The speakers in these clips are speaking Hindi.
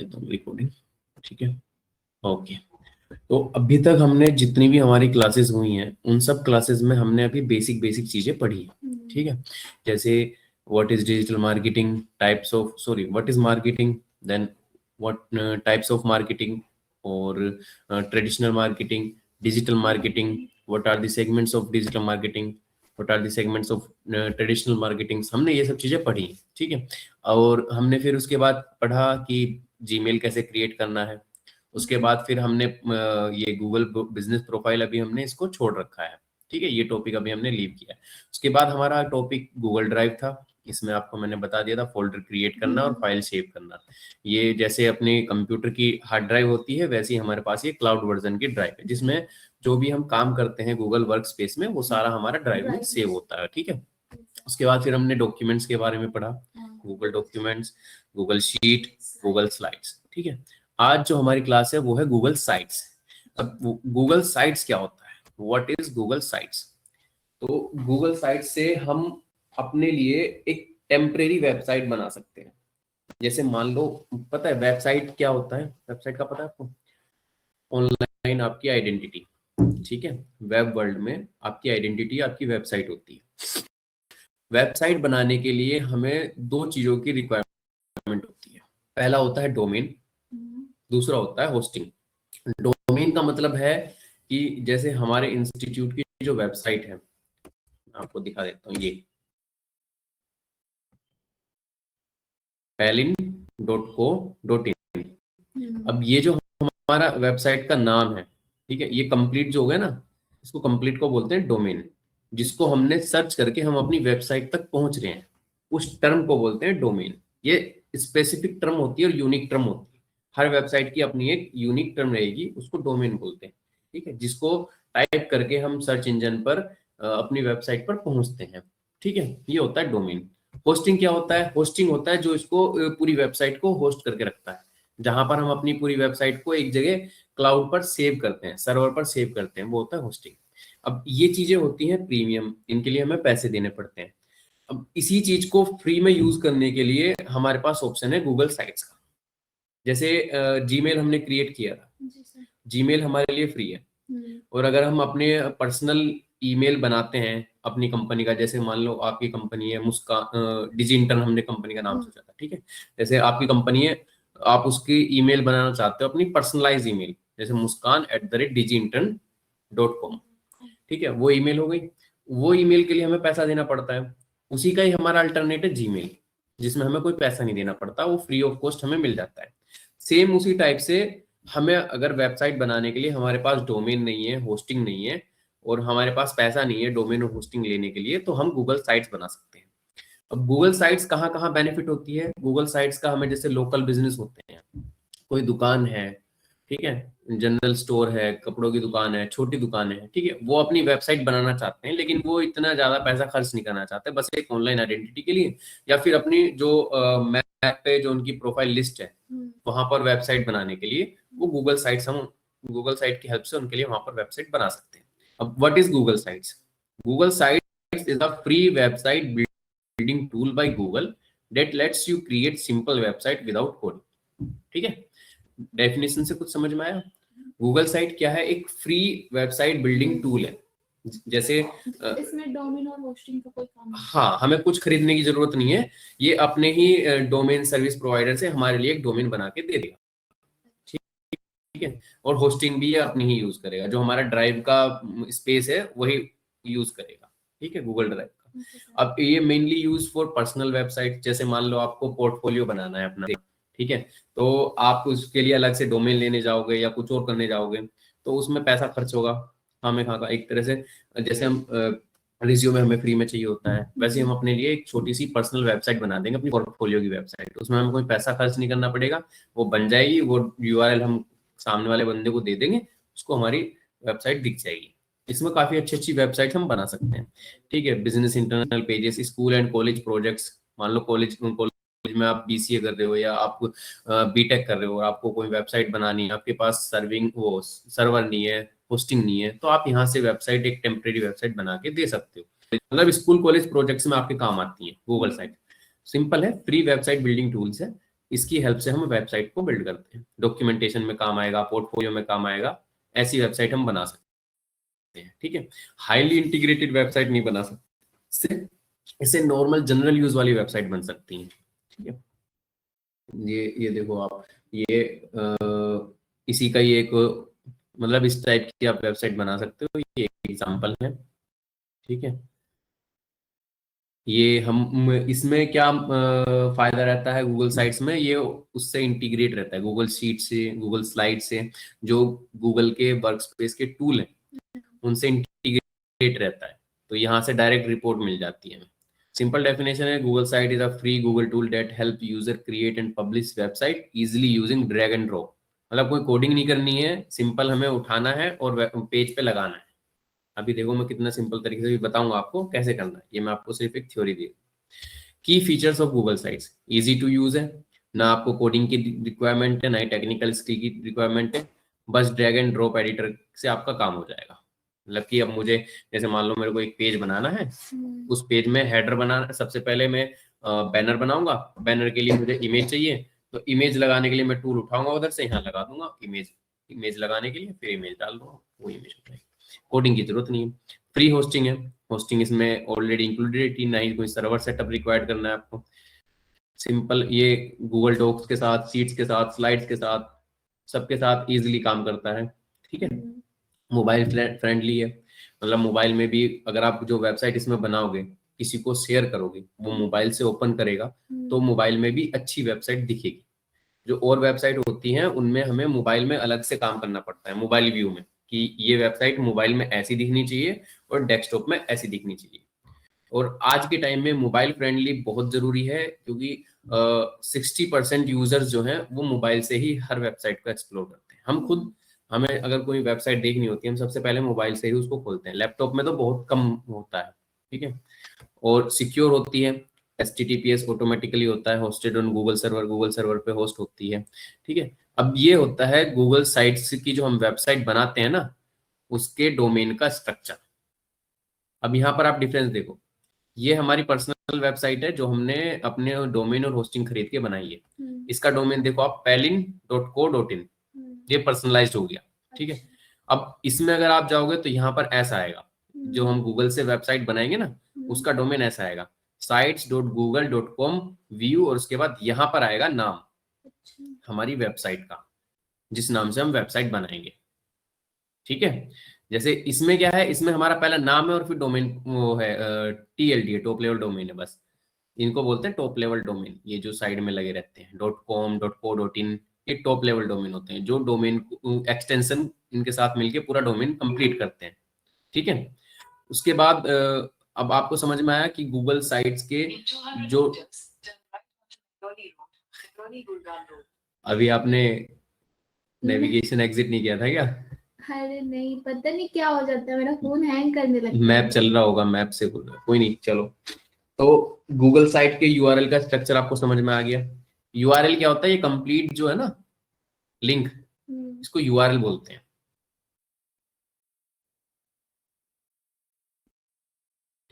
देता हूँ रिकॉर्डिंग, ठीक है। ओके, तो अभी तक हमने जितनी भी हमारी क्लासेस हुई हैं उन सब क्लासेस में हमने अभी बेसिक बेसिक चीजें पढ़ी हैं, ठीक है। जैसे what is digital marketing, types of what is marketing, then what types of marketing, और traditional marketing, digital marketing, what are the segments of digital marketing, what are the segments of traditional marketing, हमने ये सब चीजें पढ़ी, ठीक है। और हमने फिर उसके बाद पढ़ा कि जीमेल कैसे क्रिएट करना है। उसके बाद फिर हमने ये गूगल बिजनेस प्रोफाइल अभी हमने इसको छोड़ रखा है, ठीक है, ये टॉपिक अभी हमने लीव किया है। उसके बाद हमारा टॉपिक गूगल ड्राइव था, इसमें आपको मैंने बता दिया था फोल्डर क्रिएट करना और फाइल सेव करना। ये जैसे अपने कंप्यूटर की हार्ड ड्राइव होती है वैसे ही हमारे पास ये क्लाउड वर्जन की ड्राइव है, जिसमें जो भी हम काम करते हैं गूगल वर्क स्पेस में वो सारा हमारा ड्राइव में सेव होता है, ठीक है। उसके बाद फिर हमने डॉक्यूमेंट्स के बारे में पढ़ा, Google documents, Google sheet, Google slides, ठीक है। आज जो हमारी क्लास है वो है गूगल साइट्स। अब गूगल साइट्स क्या होता है, व्हाट इज गूगल साइट्स? तो गूगल साइट्स से हम अपने लिए एक टेम्परेरी वेबसाइट बना सकते हैं। जैसे मान लो, पता है वेबसाइट क्या होता है? वेबसाइट का पता है आपको? ऑनलाइन आपकी आइडेंटिटी, ठीक है। वेब वर्ल्ड में आपकी आइडेंटिटी आपकी वेबसाइट होती है। वेबसाइट बनाने के लिए हमें दो चीजों की रिक्वायरमेंट होती है। पहला होता है डोमेन, दूसरा होता है होस्टिंग। डोमेन का मतलब है कि जैसे हमारे इंस्टीट्यूट की जो वेबसाइट है, आपको दिखा देता हूँ, ये palin.co.in। अब ये जो हमारा वेबसाइट का नाम है, ठीक है, ये कंप्लीट जो हो गया ना, इसको कंप्लीट को बोलते हैं डोमेन। जिसको हमने सर्च करके हम अपनी वेबसाइट तक पहुंच रहे हैं उस टर्म को बोलते हैं डोमेन। ये स्पेसिफिक टर्म होती है और यूनिक टर्म होती है। हर वेबसाइट की अपनी एक यूनिक टर्म रहेगी, उसको डोमेन बोलते हैं, ठीक है। जिसको टाइप करके हम सर्च इंजन पर अपनी वेबसाइट पर पहुंचते हैं, ठीक है, ये होता है डोमेन। होस्टिंग क्या होता है? होस्टिंग होता है जो इसको पूरी वेबसाइट को होस्ट करके रखता है, जहां पर हम अपनी पूरी वेबसाइट को एक जगह क्लाउड पर सेव करते हैं, सर्वर पर सेव करते हैं, वो होता है होस्टिंग। अब ये चीजें होती हैं प्रीमियम, इनके लिए हमें पैसे देने पड़ते हैं। अब इसी चीज को फ्री में यूज करने के लिए हमारे पास ऑप्शन है गूगल साइट्स का। जैसे जीमेल हमने क्रिएट किया था, जीमेल हमारे लिए फ्री है। और अगर हम अपने पर्सनल ईमेल बनाते हैं अपनी कंपनी का, जैसे मान लो आपकी कंपनी है मुस्कान डिजी इंटर्न, हमने कंपनी का नाम सोचा था, ठीक है। जैसे आपकी कंपनी है, आप उसकी ईमेल बनाना चाहते हो अपनी पर्सनलाइज ईमेल, जैसे muskan@digiintern.com, ठीक है, वो ईमेल हो गई। वो ईमेल के लिए हमें पैसा देना पड़ता है। उसी का ही हमारा अल्टरनेट है जीमेल, जिसमें हमें कोई पैसा नहीं देना पड़ता, वो फ्री ऑफ कॉस्ट हमें मिल जाता है। सेम उसी टाइप से हमें अगर वेबसाइट बनाने के लिए हमारे पास डोमेन नहीं है, होस्टिंग नहीं है, और हमारे पास पैसा नहीं है डोमेन और होस्टिंग लेने के लिए, तो हम गूगल साइट्स बना सकते हैं। अब गूगल साइट्स कहाँ कहाँ बेनिफिट होती है? गूगल साइट्स का हमें, जैसे लोकल बिजनेस होते हैं, कोई दुकान है, ठीक है, जनरल स्टोर है, कपड़ों की दुकान है, छोटी दुकान है, ठीक है, वो अपनी वेबसाइट बनाना चाहते हैं, लेकिन वो इतना ज्यादा पैसा खर्च नहीं करना चाहते, बस एक ऑनलाइन आइडेंटिटी के लिए, या फिर अपनी जो मैप पे जो उनकी प्रोफाइल लिस्ट है वहां पर वेबसाइट बनाने के लिए वो गूगल साइट की हेल्प से उनके लिए वहां पर वेबसाइट बना सकते हैं। अब what is Google sites? Google sites is a free website building tool by Google that lets you create simple website without coding, ठीक है। डेफिनेशन से कुछ समझ में आया? गूगल साइट क्या है? एक फ्री वेबसाइट बिल्डिंग टूल है। जैसे इसमें डोमेन और होस्टिंग का कोई काम नहीं। हाँ, हमें कुछ खरीदने की जरूरत नहीं है, ये अपने ही डोमेन सर्विस प्रोवाइडर से हमारे लिए एक डोमेन बना के दे देगा, ठीक है। और होस्टिंग भी ये अपनी ही यूज करेगा, जो हमारा ड्राइव का स्पेस है वही यूज करेगा, ठीक है, गूगल ड्राइव का। अब ये mainly use for personal website, जैसे मान लो आपको पोर्टफोलियो बनाना है अपना, ठीक है, तो आप उसके लिए अलग से डोमेन लेने जाओगे या कुछ और करने जाओगे तो उसमें पैसा खर्च होगा हमें कहाँ का। एक तरह से जैसे हम रिज्यूमे हमें फ्री में चाहिए होता है, वैसे हम अपने लिए एक छोटी सी पर्सनल वेबसाइट बना देंगे, अपनी पोर्टफोलियो की वेबसाइट, उसमें हमें कोई पैसा खर्च नहीं करना पड़ेगा, वो बन जाएगी, वो यूआरएल हम सामने वाले बंदे को दे देंगे, उसको हमारी वेबसाइट दिख जाएगी। इसमें काफी अच्छी अच्छी वेबसाइट हम बना सकते हैं, ठीक है। Business internal pages, school and college projects, मान लो कॉलेज में आप बीसीए कर रहे हो या आप बीटेक कर रहे हो और आपको कोई वेबसाइट बनानी है, आपके पास सर्वर नहीं है, होस्टिंग नहीं है, तो आप यहाँ से वेबसाइट, एक टेम्परेरी वेबसाइट बना के दे सकते हो। मतलब स्कूल कॉलेज प्रोजेक्ट्स में आपके काम आती है गूगल साइट। सिंपल है, फ्री वेबसाइट बिल्डिंग टूल्स है, इसकी हेल्प से हम वेबसाइट को बिल्ड करते हैं। डॉक्यूमेंटेशन में काम आएगा, पोर्टफोलियो में काम आएगा, ऐसी वेबसाइट हम बना सकते हैं। ठीक है, हाईली इंटीग्रेटेड वेबसाइट नहीं बना सकते, इससे नॉर्मल जनरल यूज वाली वेबसाइट बन सकती है। ठीक है, ये देखो आप, ये इसी का ही एक मतलब इस टाइप की आप वेबसाइट बना सकते हो, ये एक एग्जांपल है। ठीक है, ये हम इसमें क्या फायदा रहता है गूगल साइट्स में, ये उससे इंटीग्रेट रहता है, गूगल शीट से, गूगल स्लाइड से, जो गूगल के वर्क स्पेस के टूल हैं उनसे इंटीग्रेट रहता है, तो यहाँ से डायरेक्ट रिपोर्ट मिल जाती है। सिंपल डेफिनेशन है, Google site is a free Google tool that help user create and publish website easily using drag and drop. मतलब कोई कोडिंग नहीं करनी है, सिंपल हमें उठाना है और पेज पे लगाना है। अभी देखो मैं कितना सिंपल तरीके से भी बताऊंगा आपको कैसे करना है, ये मैं आपको सिर्फ एक थ्योरी दी। की features of Google sites, easy to use है, ना आपको कोडिंग की रिक्वायरमेंट है ना ही टेक्निकल स्किल की रिक्वायरमेंट है, बस ड्रैग एंड ड्रॉप एडिटर से आपका काम हो जाएगा। मतलब कि अब मुझे जैसे मान लो मेरे को एक पेज बनाना है, उस पेज में हेडर बनाना, सबसे पहले मैं बैनर बनाऊंगा, बैनर के लिए मुझे इमेज चाहिए, तो इमेज लगाने के लिए मैं टूल उठाऊंगा उधर से, यहाँ लगा दूंगा इमेज, इमेज लगाने के लिए फिर इमेज डाल दूंगा, वो इमेज हो जाएगी। कोडिंग की जरूरत नहीं है, फ्री होस्टिंग है, होस्टिंग इसमें ऑलरेडी इंक्लूडेड ही, ना ही कोई सर्वर सेटअप रिक्वायर्ड करना है आपको। सिंपल, ये गूगल डॉक्स के साथ, शीट्स के साथ, स्लाइड्स के साथ, सबके साथ इजीली काम करता है। ठीक है, मोबाइल फ्रेंडली है, मतलब मोबाइल में भी अगर आप जो वेबसाइट इसमें बनाओगे किसी को शेयर करोगे, वो मोबाइल से ओपन करेगा तो मोबाइल में भी अच्छी वेबसाइट दिखेगी। जो और वेबसाइट होती हैं उनमें हमें मोबाइल में अलग से काम करना पड़ता है, मोबाइल व्यू में, कि ये वेबसाइट मोबाइल में ऐसी दिखनी चाहिए और डेस्कटॉप में ऐसी दिखनी चाहिए। और आज के टाइम में मोबाइल फ्रेंडली बहुत जरूरी है, क्योंकि 60% यूजर्स जो हैं वो मोबाइल से ही हर वेबसाइट को एक्सप्लोर करते हैं। हम खुद, हमें अगर कोई वेबसाइट देखनी होती है, हम सबसे पहले मोबाइल से ही उसको खोलते हैं, लैपटॉप में तो बहुत कम होता है। ठीक है, और सिक्योर होती है, HTTPS ऑटोमेटिकली होता है, hosted on Google server, Google server पे होस्ट होती है। ठीक है, अब ये होता है गूगल साइट्स की, जो हम वेबसाइट बनाते हैं ना, उसके डोमेन का स्ट्रक्चर। अब यहाँ पर आप डिफरेंस देखो, ये हमारी पर्सनल वेबसाइट है जो हमने अपने डोमेन और होस्टिंग खरीद के बनाई है। इसका डोमेन देखो आप, pelin.co.in, ये पर्सनलाइज्ड हो गया। ठीक है, अब इसमें अगर आप जाओगे तो यहाँ पर ऐसा आएगा, जो हम गूगल से वेबसाइट बनाएंगे ना, उसका डोमेन ऐसा आएगा, sites.google.com व्यू, और उसके बाद यहाँ पर आएगा नाम हमारी वेबसाइट का, जिस नाम से हम वेबसाइट बनाएंगे। ठीक है, जैसे इसमें क्या है, इसमें हमारा पहला नाम है और फिर डोमेन वो है TLD है, टॉप लेवल डोमेन है बस, इनको बोलते हैं टॉप लेवल डोमेन। ये जो साइड में लगे रहते हैं .com .co.in, ये टॉप लेवल डोमेन होते हैं, जो डोमेन एक्सटेंशन इनके साथ मिलके पूरा डोमेन कंप्लीट करते हैं। ठीक है, उसके बाद अब आपको समझ में आया कि गूगल साइट्स के जो, अभी आपने नेविगेशन एग्जिट नहीं किया था क्या? अरे नहीं, पता नहीं क्या हो जाता है, मेरा फोन हैंग करने लगता है। मैप चल रहा होगा, मैप से बोल रहा, कोई नहीं, चलो। तो गूगल साइट के यूआरएल का स्ट्रक्चर आपको समझ में आ गया। यूआरएल क्या होता है, ये कंप्लीट जो है ना लिंक, इसको यूआरएल बोलते हैं।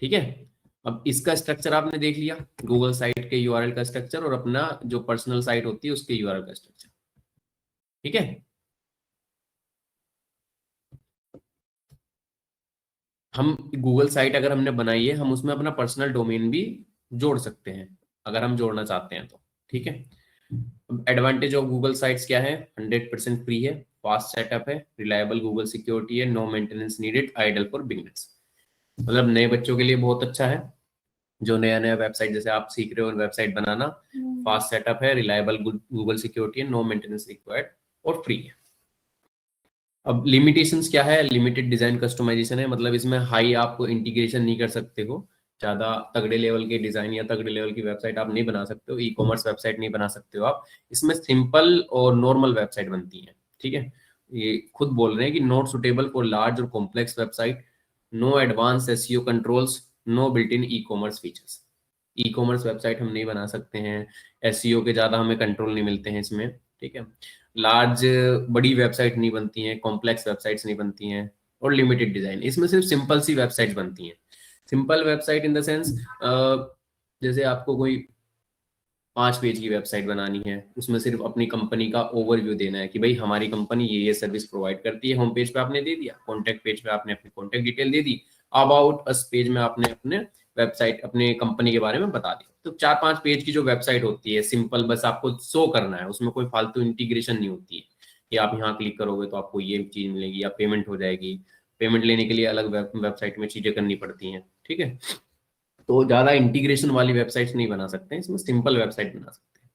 ठीक है, अब इसका स्ट्रक्चर आपने देख लिया, गूगल साइट के यूआरएल का स्ट्रक्चर और अपना जो पर्सनल साइट होती है उसके यूआरएल का स्ट्रक्चर। ठीक है, हम गूगल साइट अगर हमने बनाई है, हम उसमें अपना पर्सनल डोमेन भी जोड़ सकते हैं अगर हम जोड़ना चाहते हैं तो। ठीक है, एडवांटेज ऑफ गूगल साइट्स क्या है, 100% फ्री है, फास्ट सेटअप है, रिलायबल गूगल सिक्योरिटी है, no maintenance needed, ideal for beginners. मतलब नए बच्चों के लिए बहुत अच्छा है, जो नया नया वेबसाइट जैसे आप सीख रहे हो वेबसाइट बनाना, फास्ट सेटअप है, रिलायबल गूगल सिक्योरिटी है, नो मेंटेनेंस रिक्वायर्ड और फ्री है। अब लिमिटेशंस क्या है, लिमिटेड डिजाइन कस्टमाइजेशन है, मतलब इसमें हाई आपको इंटीग्रेशन नहीं कर सकते हो, ज्यादा तगड़े लेवल के डिजाइन या तगड़े लेवल की वेबसाइट आप नहीं बना सकते हो, ई कॉमर्स वेबसाइट नहीं बना सकते हो आप। इसमें सिंपल और नॉर्मल वेबसाइट बनती है। ठीक है, ये खुद बोल रहे हैं कि नॉट सुटेबल फॉर लार्ज और complex website, no advance SEO controls, no built in e commerce features. E commerce website हम नहीं बना सकते हैं, एसईओ के ज्यादा हमें कंट्रोल नहीं मिलते हैं इसमें। ठीक है, लार्ज बड़ी वेबसाइट नहीं बनती हैं, कॉम्प्लेक्स वेबसाइट्स नहीं बनती हैं, और लिमिटेड डिजाइन, इसमें सिर्फ सिंपल सी वेबसाइट बनती हैं। Simple website in the sense, जैसे आपको कोई 5 पेज की वेबसाइट बनानी है, उसमें सिर्फ अपनी कंपनी का ओवरव्यू देना है कि भाई हमारी कंपनी ये सर्विस प्रोवाइड करती है। होम पेज पे आपने दे दिया, कॉन्टैक्ट पेज पे आपने अपनी contact detail they the, about us page में आपने अपने वेबसाइट अपने कंपनी के बारे में बता दिया। तो 4-5 पेज की जो वेबसाइट होती है सिंपल, बस आपको शो करना है, उसमें कोई फालतू इंटीग्रेशन नहीं होती है कि आप यहाँ क्लिक करोगे तो आपको ये चीज मिलेगी या पेमेंट हो जाएगी। पेमेंट लेने के लिए अलग वेबसाइट में चीजें करनी पड़ती हैं, ठीक है। तो ज्यादा इंटीग्रेशन वाली वेबसाइट्स नहीं बना सकते हैं, इसमें सिंपल वेबसाइट बना सकते हैं।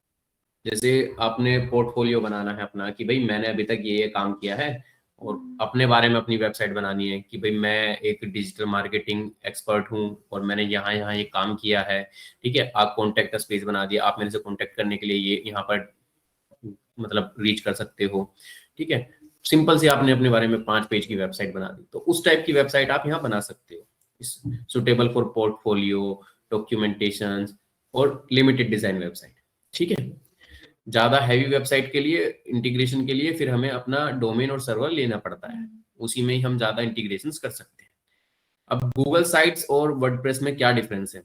जैसे आपने पोर्टफोलियो बनाना है अपना कि भाई मैंने अभी तक ये काम किया है, और अपने बारे में अपनी वेबसाइट बनानी है कि भाई मैं एक डिजिटल मार्केटिंग एक्सपर्ट हूँ और मैंने यहाँ यहाँ ये काम किया है, ठीक है। आप कॉन्टैक्ट अस पेज बना दिया, आप मेरे से कॉन्टैक्ट करने के लिए ये यहाँ पर मतलब रीच कर सकते हो, ठीक है। सिंपल से आपने अपने बारे में 5 पेज की वेबसाइट बना दी, तो उस टाइप की वेबसाइट आप यहाँ बना सकते हो, सुटेबल फॉर पोर्टफोलियो, डॉक्यूमेंटेशन और लिमिटेड डिजाइन वेबसाइट, ठीक है। ज्यादा हैवी वेबसाइट के लिए इंटीग्रेशन के लिए फिर हमें अपना डोमेन और सर्वर लेना पड़ता है, उसी में ही हम ज्यादा इंटीग्रेशंस कर सकते हैं। अब गूगल साइट्स और वर्डप्रेस में क्या डिफरेंस है,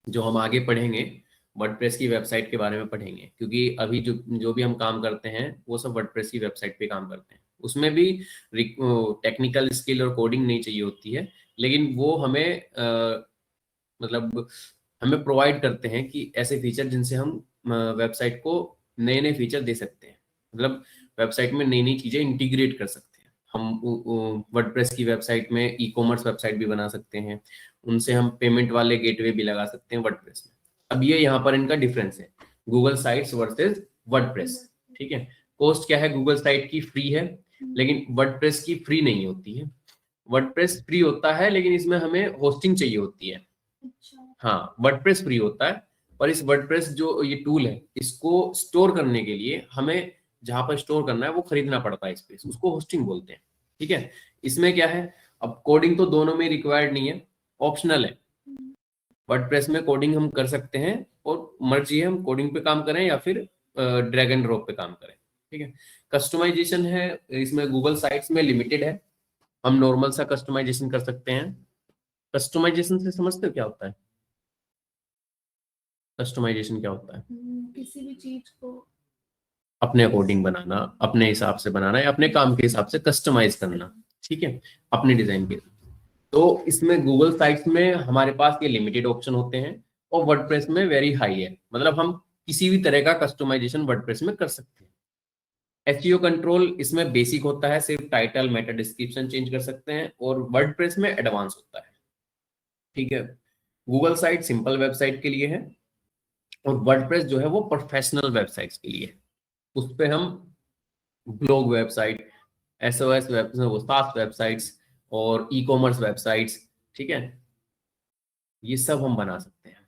जो हम आगे पढ़ेंगे वर्डप्रेस की वेबसाइट के बारे में पढ़ेंगे, क्योंकि अभी जो जो भी हम काम करते हैं वो सब वर्डप्रेस की वेबसाइट पे काम करते हैं। उसमें भी टेक्निकल स्किल और कोडिंग नहीं चाहिए होती है, लेकिन वो हमें मतलब हमें प्रोवाइड करते हैं कि ऐसे फीचर जिनसे हम वेबसाइट को नए नए फीचर दे सकते हैं, मतलब वेबसाइट में नई नई चीजें इंटीग्रेट कर सकते हैं। हम वर्डप्रेस की वेबसाइट में ई कॉमर्स वेबसाइट भी बना सकते हैं, उनसे हम पेमेंट वाले गेटवे भी लगा सकते हैं वर्डप्रेस में। अब ये यहाँ पर इनका डिफरेंस है, गूगल साइट्स वर्सेस वर्डप्रेस, ठीक है। कॉस्ट क्या है गूगल साइट की, फ्री है, लेकिन वर्डप्रेस की फ्री नहीं होती है। वर्डप्रेस फ्री होता है लेकिन इसमें हमें होस्टिंग चाहिए होती है। हाँ, वर्डप्रेस फ्री होता है, पर इस वर्डप्रेस जो ये टूल है इसको स्टोर करने के लिए हमें जहां पर स्टोर करना है वो खरीदना पड़ता है स्पेस, उसको होस्टिंग बोलते हैं, ठीक है। इसमें क्या है, अब कोडिंग तो दोनों में रिक्वायर्ड नहीं है, ऑप्शनल है। वर्डप्रेस में कोडिंग हम कर सकते हैं और मर्जी है हम कोडिंग पे काम करें या फिर ड्रैग एंड ड्रॉप पे काम करें, ठीक है। कस्टमाइजेशन है इसमें गूगल साइट्स में लिमिटेड है, हम नॉर्मल सा कस्टमाइजेशन कर सकते हैं। कस्टमाइजेशन से समझते हो क्या होता है, कस्टमाइजेशन क्या होता है? किसी भी चीज को अपने अकॉर्डिंग बनाना, अपने हिसाब से बनाना या अपने काम के हिसाब से कस्टमाइज करना, ठीक है, अपने डिजाइन के। तो इसमें गूगल साइट्स में हमारे पास ये लिमिटेड ऑप्शन होते हैं और वर्डप्रेस में वेरी हाई है, मतलब हम किसी भी तरह का कस्टमाइजेशन वर्डप्रेस में कर सकते हैं। एसईओ कंट्रोल इसमें बेसिक होता है, सिर्फ टाइटल मेटा डिस्क्रिप्शन चेंज कर सकते हैं, और वर्डप्रेस में एडवांस होता है, ठीक है। गूगल साइट सिंपल वेबसाइट के लिए है और वर्डप्रेस जो है वो प्रोफेशनल वेबसाइट्स के लिए है। उस पे हम ब्लॉग वेबसाइट, एसओएस वेब, वो सास वेबसाइट्स और ई कॉमर्स वेबसाइट्स, ठीक है, ये सब हम बना सकते हैं।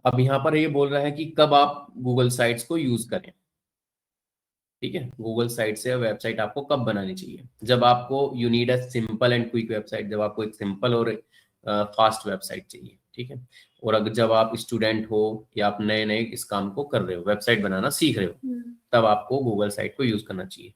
अब यहाँ पर ये बोल रहा है कि कब आप गूगल साइट्स को यूज करें, ठीक है। गूगल साइट से वेबसाइट आपको कब बनानी चाहिए, जब आपको you need a simple and quick website, जब आपको एक सिंपल और फास्ट वेबसाइट चाहिए, ठीक है। और अगर जब आप स्टूडेंट हो या आप नए नए इस काम को कर रहे हो, वेबसाइट बनाना सीख रहे हो, तब आपको गूगल साइट को यूज करना चाहिए।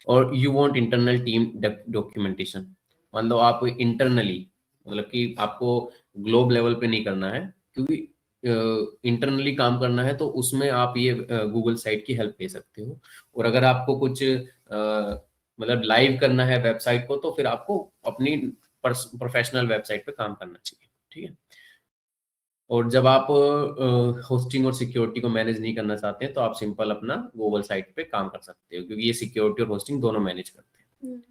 और you want internal team documentation, मतलब आप इंटरनली, मतलब कि आपको ग्लोब लेवल पे नहीं करना है, क्योंकि इंटरनली काम करना है तो उसमें आप ये गूगल साइट की हेल्प ले सकते हो। और अगर आपको कुछ मतलब लाइव करना है वेबसाइट को, तो फिर आपको अपनी प्रोफेशनल वेबसाइट पे काम करना चाहिए, ठीक है। और जब आप होस्टिंग और सिक्योरिटी को मैनेज नहीं करना चाहते हैं तो आप सिंपल अपना गूगल साइट पे काम कर सकते हो, क्योंकि ये सिक्योरिटी और होस्टिंग दोनों मैनेज करते हैं।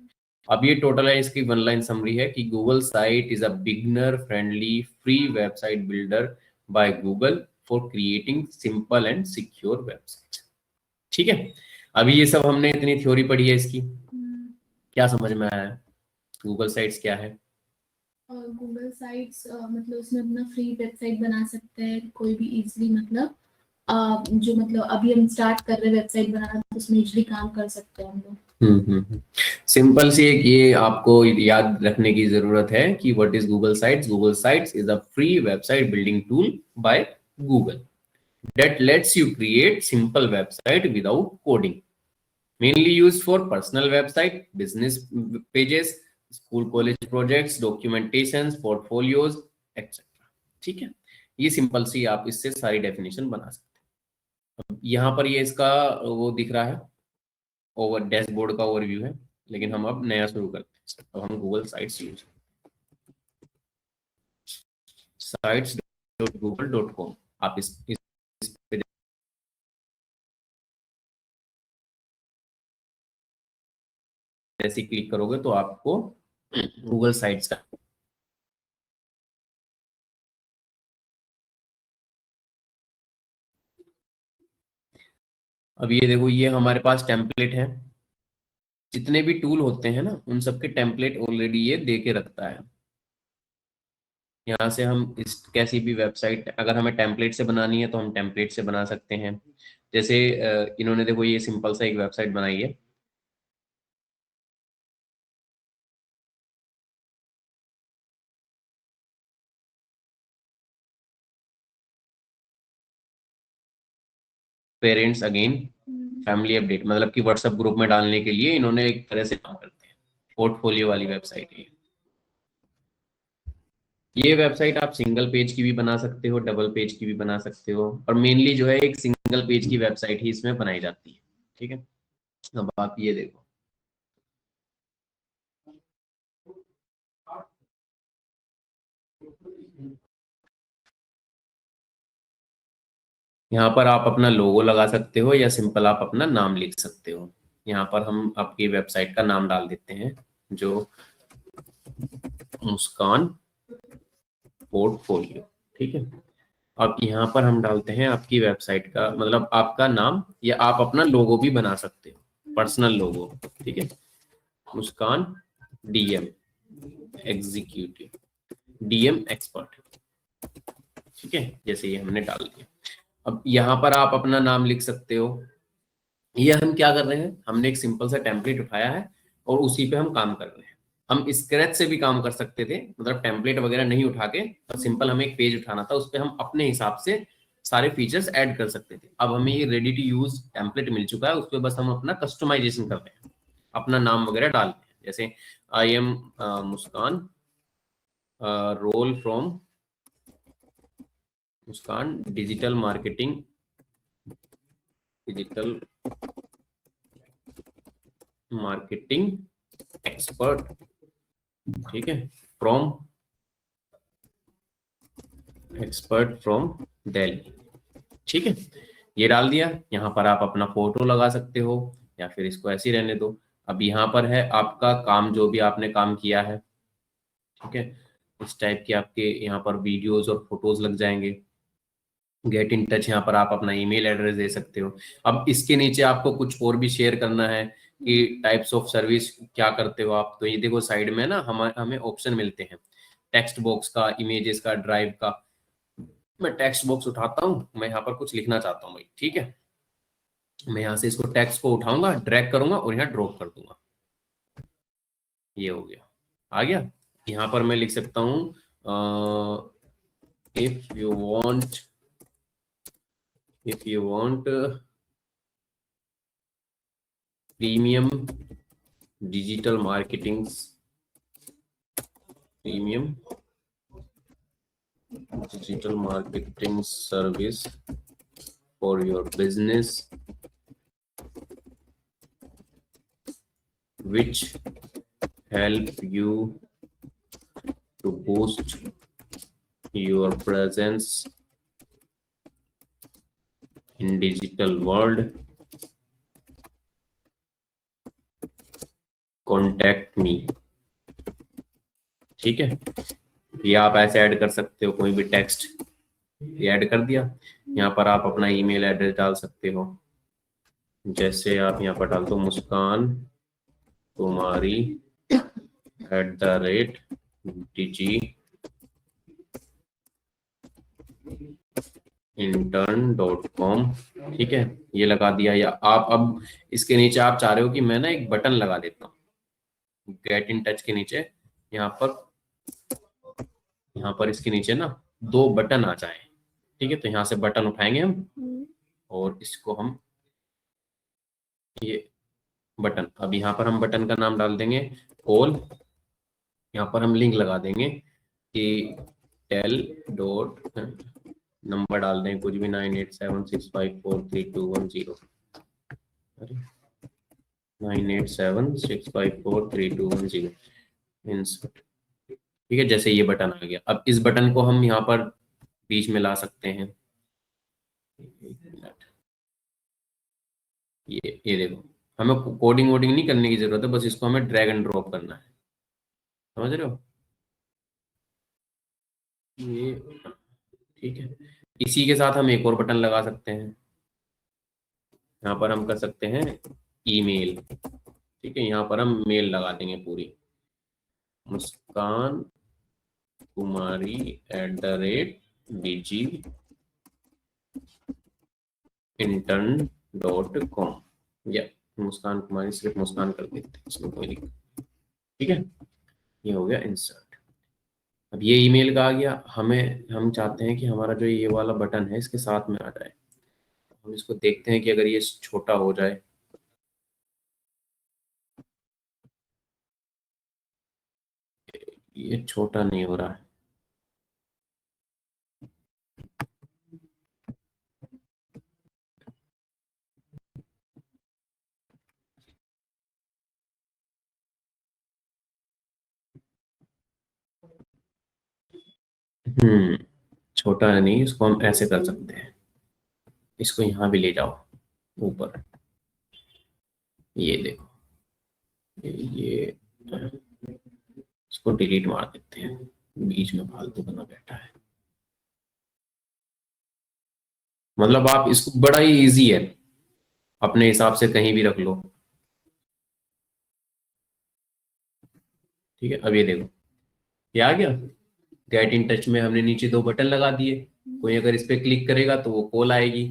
अब ये टोटल है, इसकी वन लाइन समरी है कि Google site is a beginner friendly free website builder by Google for creating simple and secure website, ठीक है। अभी ये सब हमने इतनी थ्योरी पढ़ी है इसकी, क्या समझ में आया है, गूगल साइट्स क्या है? और गूगल साइट्स मतलब उसमें अपना फ्री वेबसाइट बना सकते हैं कोई भी इजीली, मतलब जो मतलब अभी हम स्टार्ट कर रहे हैं वेबसाइट बनाना, तो उसमें इजीली काम कर सकते हैं हम लोग। सिंपल सी एक ये आपको याद रखने की जरूरत है कि what is Google sites. Google sites is a free website building tool by Google that lets you create simple website without coding, mainly used for personal website, business pages, school college projects, documentations, portfolios, etc, ठीक है। ये सिंपल सी आप इससे सारी डेफिनेशन बना सकते हैं। अब यहाँ पर ये इसका वो दिख रहा है, ओवर डैशबोर्ड का ओवरव्यू है, लेकिन हम अब नया शुरू करते हैं। अब हम गूगल साइट्स यूज, sites.google.com, आप इस पे जैसे क्लिक करोगे तो आपको गूगल साइट्स का, अब ये देखो ये हमारे पास टेम्पलेट है। जितने भी टूल होते हैं ना उन सबके टेम्पलेट ऑलरेडी ये दे के रखता है। यहाँ से हम इस कैसी भी वेबसाइट अगर हमें टेम्पलेट से बनानी है तो हम टेम्पलेट से बना सकते हैं। जैसे इन्होंने देखो ये सिंपल सा एक वेबसाइट बनाई है। पेरेंट्स अगेन फैमिली अपडेट, मतलब कि व्हाट्सएप ग्रुप में डालने के लिए इन्होंने एक तरह से काम करते हैं। पोर्टफोलियो वाली वेबसाइट है ये वेबसाइट आप सिंगल पेज की भी बना सकते हो, डबल पेज की भी बना सकते हो, और मेनली जो है एक सिंगल पेज की वेबसाइट ही इसमें बनाई जाती है। ठीक है, अब आप ये देखो, यहाँ पर आप अपना लोगो लगा सकते हो या सिंपल आप अपना नाम लिख सकते हो। यहाँ पर हम आपकी वेबसाइट का नाम डाल देते हैं, जो मुस्कान पोर्टफोलियो। ठीक है, अब यहाँ पर हम डालते हैं आपकी वेबसाइट का मतलब आपका नाम, या आप अपना लोगो भी बना सकते हो, पर्सनल लोगो। ठीक है, मुस्कान डीएम एग्जीक्यूटिव, डीएम एक्सपर्ट। ठीक है, जैसे ये हमने डाल दिया। अब यहाँ पर आप अपना नाम लिख सकते हो। ये हम क्या कर रहे हैं, हमने एक सिंपल सा टेम्पलेट उठाया है और उसी पे हम काम कर रहे हैं। हम स्क्रैच से भी काम कर सकते थे, मतलब टेम्पलेट वगैरह नहीं उठा के, और सिंपल हमें एक पेज उठाना था, उस पर हम अपने हिसाब से सारे फीचर्स ऐड कर सकते थे। अब हमें ये रेडी टू यूज टेम्पलेट मिल चुका है, उस पर बस हम अपना कस्टमाइजेशन कर रहे हैं, अपना नाम वगैरह डाल रहे हैं। जैसे I am Muskan, role from Muskan digital marketing, digital marketing expert. ठीक है, फ्रॉम एक्सपर्ट फ्रॉम दिल्ली। ठीक है, ये डाल दिया। यहाँ पर आप अपना फोटो लगा सकते हो या फिर इसको ऐसे ही रहने दो। अब यहाँ पर है आपका काम, जो भी आपने काम किया है। ठीक है, इस टाइप के आपके यहाँ पर वीडियोस और फोटोज लग जाएंगे। गेट इन टच, यहाँ पर आप अपना ईमेल एड्रेस दे सकते हो। अब इसके नीचे आपको कुछ और भी शेयर करना है कि टाइप्स ऑफ सर्विस क्या करते हो आप, तो ये देखो साइड में ना हमें ऑप्शन मिलते हैं, टेक्स्ट बॉक्स का, इमेजेस का, ड्राइव का। मैं टेक्स्ट बॉक्स उठाता हूँ, मैं यहाँ पर कुछ लिखना चाहता हूँ भाई। ठीक है, मैं यहाँ से इसको टेक्स्ट को उठाऊंगा, ड्रैग करूंगा और यहाँ ड्रॉप कर दूंगा। ये हो गया, आ गया। यहाँ पर मैं लिख सकता हूँ if you want premium digital marketing, premium digital marketing service for your business which help you to boost your presence in digital world, contact me। ठीक है, ये आप ऐसे ऐड कर सकते हो कोई भी टेक्स्ट, ये ऐड कर दिया। यहाँ पर आप अपना ईमेल एड्रेस डाल सकते हो, जैसे आप यहाँ पर डाल दो मुस्कान कुमारी @digi intern.com। ठीक है, ये लगा दिया। या आप अब इसके नीचे आप चाह रहे हो कि मैं ना एक बटन लगा देता हूँ, गेट इन टच के नीचे यहाँ पर इसके नीचे ना 2 बटन आ जाए। ठीक है, तो यहाँ से बटन उठाएंगे हम और इसको हम ये बटन, अब यहाँ पर हम बटन का नाम डाल देंगे ऑल। यहाँ पर हम लिंक लगा देंगे कि tel.me नंबर डाल दें कुछ भी, 9876543210। अरे 9876543210 इंसर्ट। ठीक है, जैसे ये बटन आ गया, अब इस बटन को हम यहाँ पर बीच में ला सकते हैं। एक मिनट, ये देखो, हमें कोडिंग वोडिंग नहीं करने की जरूरत है, बस इसको हमें ड्रैग एंड ड्रॉप करना है, समझ रहे हो ये। ठीक है, इसी के साथ हम एक और बटन लगा सकते हैं। यहाँ पर हम कर सकते हैं ईमेल। ठीक है, यहाँ पर हम मेल लगा देंगे पूरी, मुस्कान कुमारी @bg intern.com, या मुस्कान कुमारी सिर्फ मुस्कान कर देते हैं, इसमें कोई दिक्कत। ठीक है, ये हो गया इंसर्ट। अब ये ईमेल का आ गया, हम चाहते हैं कि हमारा जो ये वाला बटन है इसके साथ में आ जाए। हम इसको देखते हैं कि अगर ये छोटा हो जाए, ये छोटा नहीं हो रहा है। छोटा नहीं, इसको हम ऐसे कर सकते हैं, इसको यहाँ भी ले जाओ ऊपर, ये देखो, ये इसको डिलीट मार देते हैं, बीच में फालतू बना बैठा है। मतलब आप इसको, बड़ा ही इजी है, अपने हिसाब से कहीं भी रख लो। ठीक है, अब ये देखो, ये आ गया। गेट इन टच में हमने नीचे दो बटन लगा दिए, कोई अगर इस पे क्लिक करेगा तो वो कॉल आएगी।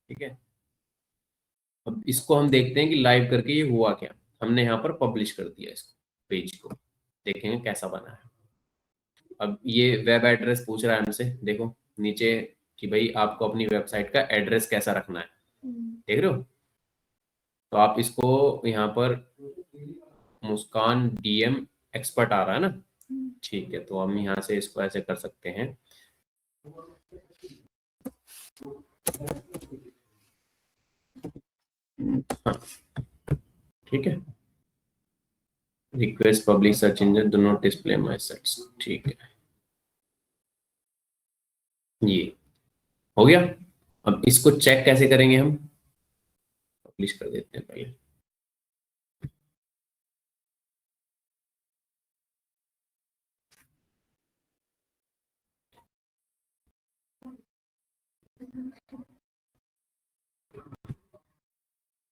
ठीक है, अब इसको हम देखते हैं कि लाइव करके ये हुआ क्या। हमने यहाँ पर पब्लिश कर दिया इसको, पेज को, देखेंगे कैसा बना है। अब ये वेब एड्रेस पूछ रहा है हमसे, देखो नीचे, कि भाई आपको अपनी वेबसाइट का एड्रेस कैसा रखना है, देख रहे हो। तो आप इसको यहाँ पर मुस्कान डीएम एक्सपर्ट आ रहा है ना। ठीक है, तो हम यहाँ से इसको ऐसे कर सकते हैं। हाँ, ठीक है, request public search engine do not display my search. ठीक है, ये हो गया। अब इसको चेक कैसे करेंगे, हम पब्लिश कर देते हैं पहले।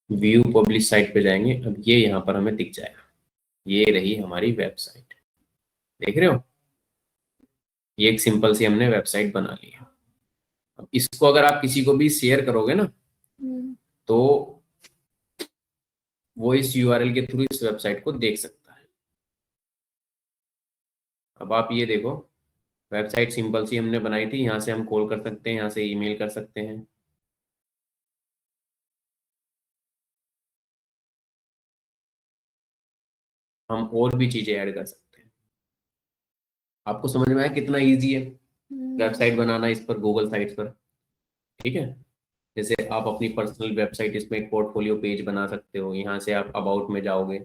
व्यू पब्लिश साइट पे जाएंगे, अब ये यहाँ पर हमें दिख जाएगा, ये रही हमारी वेबसाइट, देख रहे हो। ये एक सिंपल सी हमने वेबसाइट बना ली है। अब इसको अगर आप किसी को भी शेयर करोगे ना, तो वो इस यूआरएल के थ्रू इस वेबसाइट को देख सकता है। अब आप ये देखो, वेबसाइट सिंपल सी हमने बनाई थी, यहाँ से हम कॉल कर सकते हैं, यहाँ से ईमेल कर सकते हैं। हम और भी चीजें ऐड कर सकते हैं। आपको समझ में आया कितना इजी है वेबसाइट बनाना इस पर, गूगल साइट्स पर। ठीक है, जैसे आप अपनी पर्सनल वेबसाइट, इसमें एक पोर्टफोलियो पेज बना सकते हो। यहाँ से आप अबाउट में जाओगे,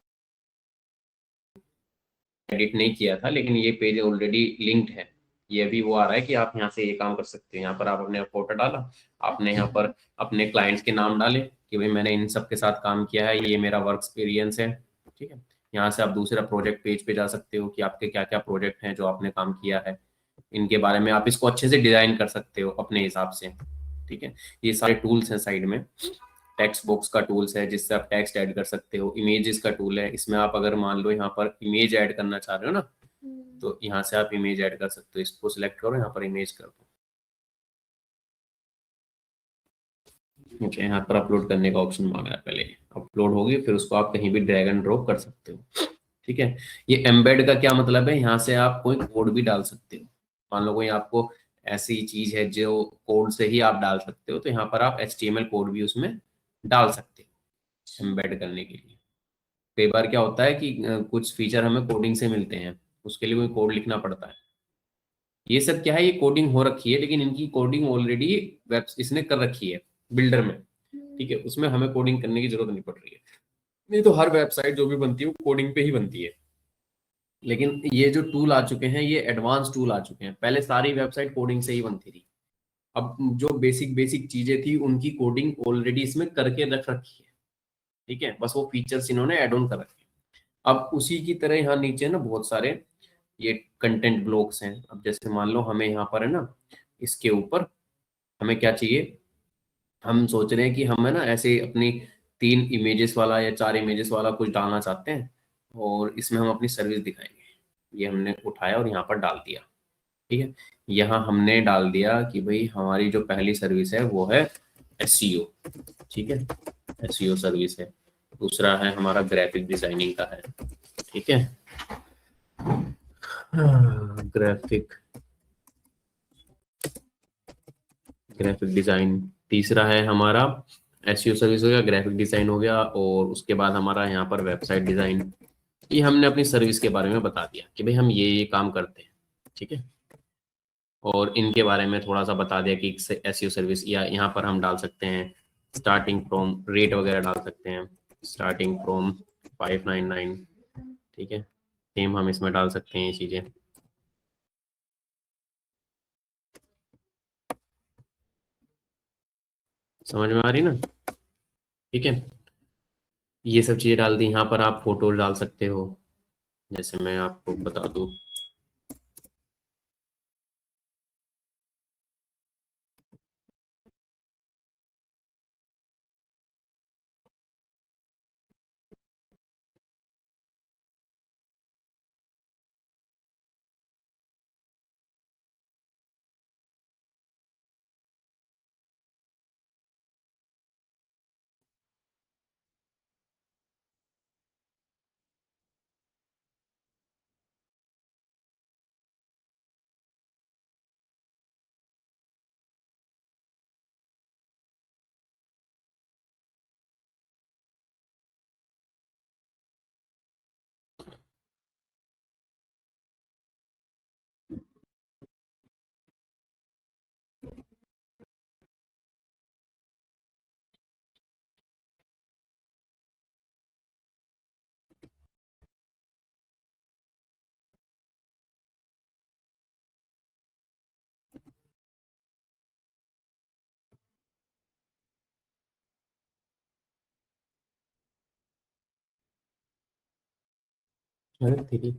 एडिट नहीं किया था लेकिन ये पेज ऑलरेडी लिंक्ड है, ये भी वो आ रहा है कि आप यहाँ से ये काम कर सकते हो। यहाँ पर आप अपने फोटो डाला, आपने यहाँ पर अपने क्लाइंट्स के नाम डाले कि भाई मैंने इन सब के साथ काम किया है, ये मेरा वर्क एक्सपीरियंस है। ठीक है, यहाँ से आप दूसरा प्रोजेक्ट पेज पे जा सकते हो कि आपके क्या क्या प्रोजेक्ट हैं जो आपने काम किया है, इनके बारे में आप इसको अच्छे से डिजाइन कर सकते हो अपने हिसाब से। ठीक है, ये सारे टूल्स हैं साइड में। टेक्स्ट बॉक्स का टूल्स है जिससे आप टेक्स्ट ऐड कर सकते हो। इमेजेस का टूल है, इसमें आप अगर मान लो यहाँ पर इमेज ऐड करना चाह रहे हो ना, तो यहाँ से आप इमेज ऐड कर सकते हो। इसको सिलेक्ट करो, यहाँ पर इमेज कर दो। ठीक है, यहाँ पर अपलोड करने का ऑप्शन मांग रहा है, पहले अपलोड होगी फिर उसको आप कहीं भी ड्रैग एंड ड्रॉप कर सकते हो। ठीक है, ये एम्बेड का क्या मतलब है, यहाँ से आप कोई कोड भी डाल सकते हो। मान लो कोई आपको ऐसी चीज है जो कोड से ही आप डाल सकते हो, तो यहाँ पर आप HTML कोड भी उसमें डाल सकते हो एम्बेड करने के लिए। कई बार क्या होता है कि कुछ फीचर हमें कोडिंग से मिलते हैं, उसके लिए कोई कोड लिखना पड़ता है। ये सब क्या है, ये कोडिंग हो रखी है, लेकिन इनकी कोडिंग ऑलरेडी वेब इसने कर रखी है बिल्डर में, ठीक है, उसमें हमें कोडिंग करने की जरूरत नहीं पड़ रही है। नहीं तो हर वेबसाइट जो भी बनती है वो कोडिंग पे ही बनती है। लेकिन ये जो टूल आ चुके हैं ये एडवांस टूल आ चुके हैं, पहले सारी वेबसाइट कोडिंग से ही बनती थी। अब जो बेसिक बेसिक चीजें थी उनकी कोडिंग ऑलरेडी इसमें करके रख रखी है, ठीक है, बस वो फीचर्स इन्होंने ऐड ऑन कर रखे हैं। अब उसी की तरह यहाँ नीचे ना बहुत सारे ये कंटेंट ब्लॉक्स हैं। अब जैसे मान लो हमें यहाँ पर है ना, इसके ऊपर हमें क्या चाहिए, हम सोच रहे हैं कि हम है ना ऐसे अपनी 3 इमेजेस वाला या 4 इमेजेस वाला कुछ डालना चाहते हैं, और इसमें हम अपनी सर्विस दिखाएंगे। ये हमने उठाया और यहाँ पर डाल दिया, ठीक है। यहाँ हमने डाल दिया कि भाई हमारी जो पहली सर्विस है वो है एसईओ, ठीक है, एसईओ सर्विस है। दूसरा है हमारा ग्राफिक डिजाइनिंग का है, ठीक है, ग्राफिक ग्राफिक डिजाइन। तीसरा है हमारा एसईओ सर्विस हो गया, ग्राफिक डिजाइन हो गया, और उसके बाद हमारा यहाँ पर वेबसाइट डिजाइन। ये हमने अपनी सर्विस के बारे में बता दिया कि भाई हम ये काम करते हैं, ठीक है, और इनके बारे में थोड़ा सा बता दिया कि एसईओ सर्विस, या यहाँ पर हम डाल सकते हैं स्टार्टिंग फ्रॉम, रेट वगैरह डाल सकते हैं, स्टार्टिंग फ्रॉम 599, ठीक है, सेम हम इसमें डाल सकते हैं ये चीज़ें। समझ में आ रही ना, ठीक है। ये सब चीज़ें डाल दी। यहाँ पर आप फोटो डाल सकते हो, जैसे मैं आपको बता दूँ, अरे तेरी,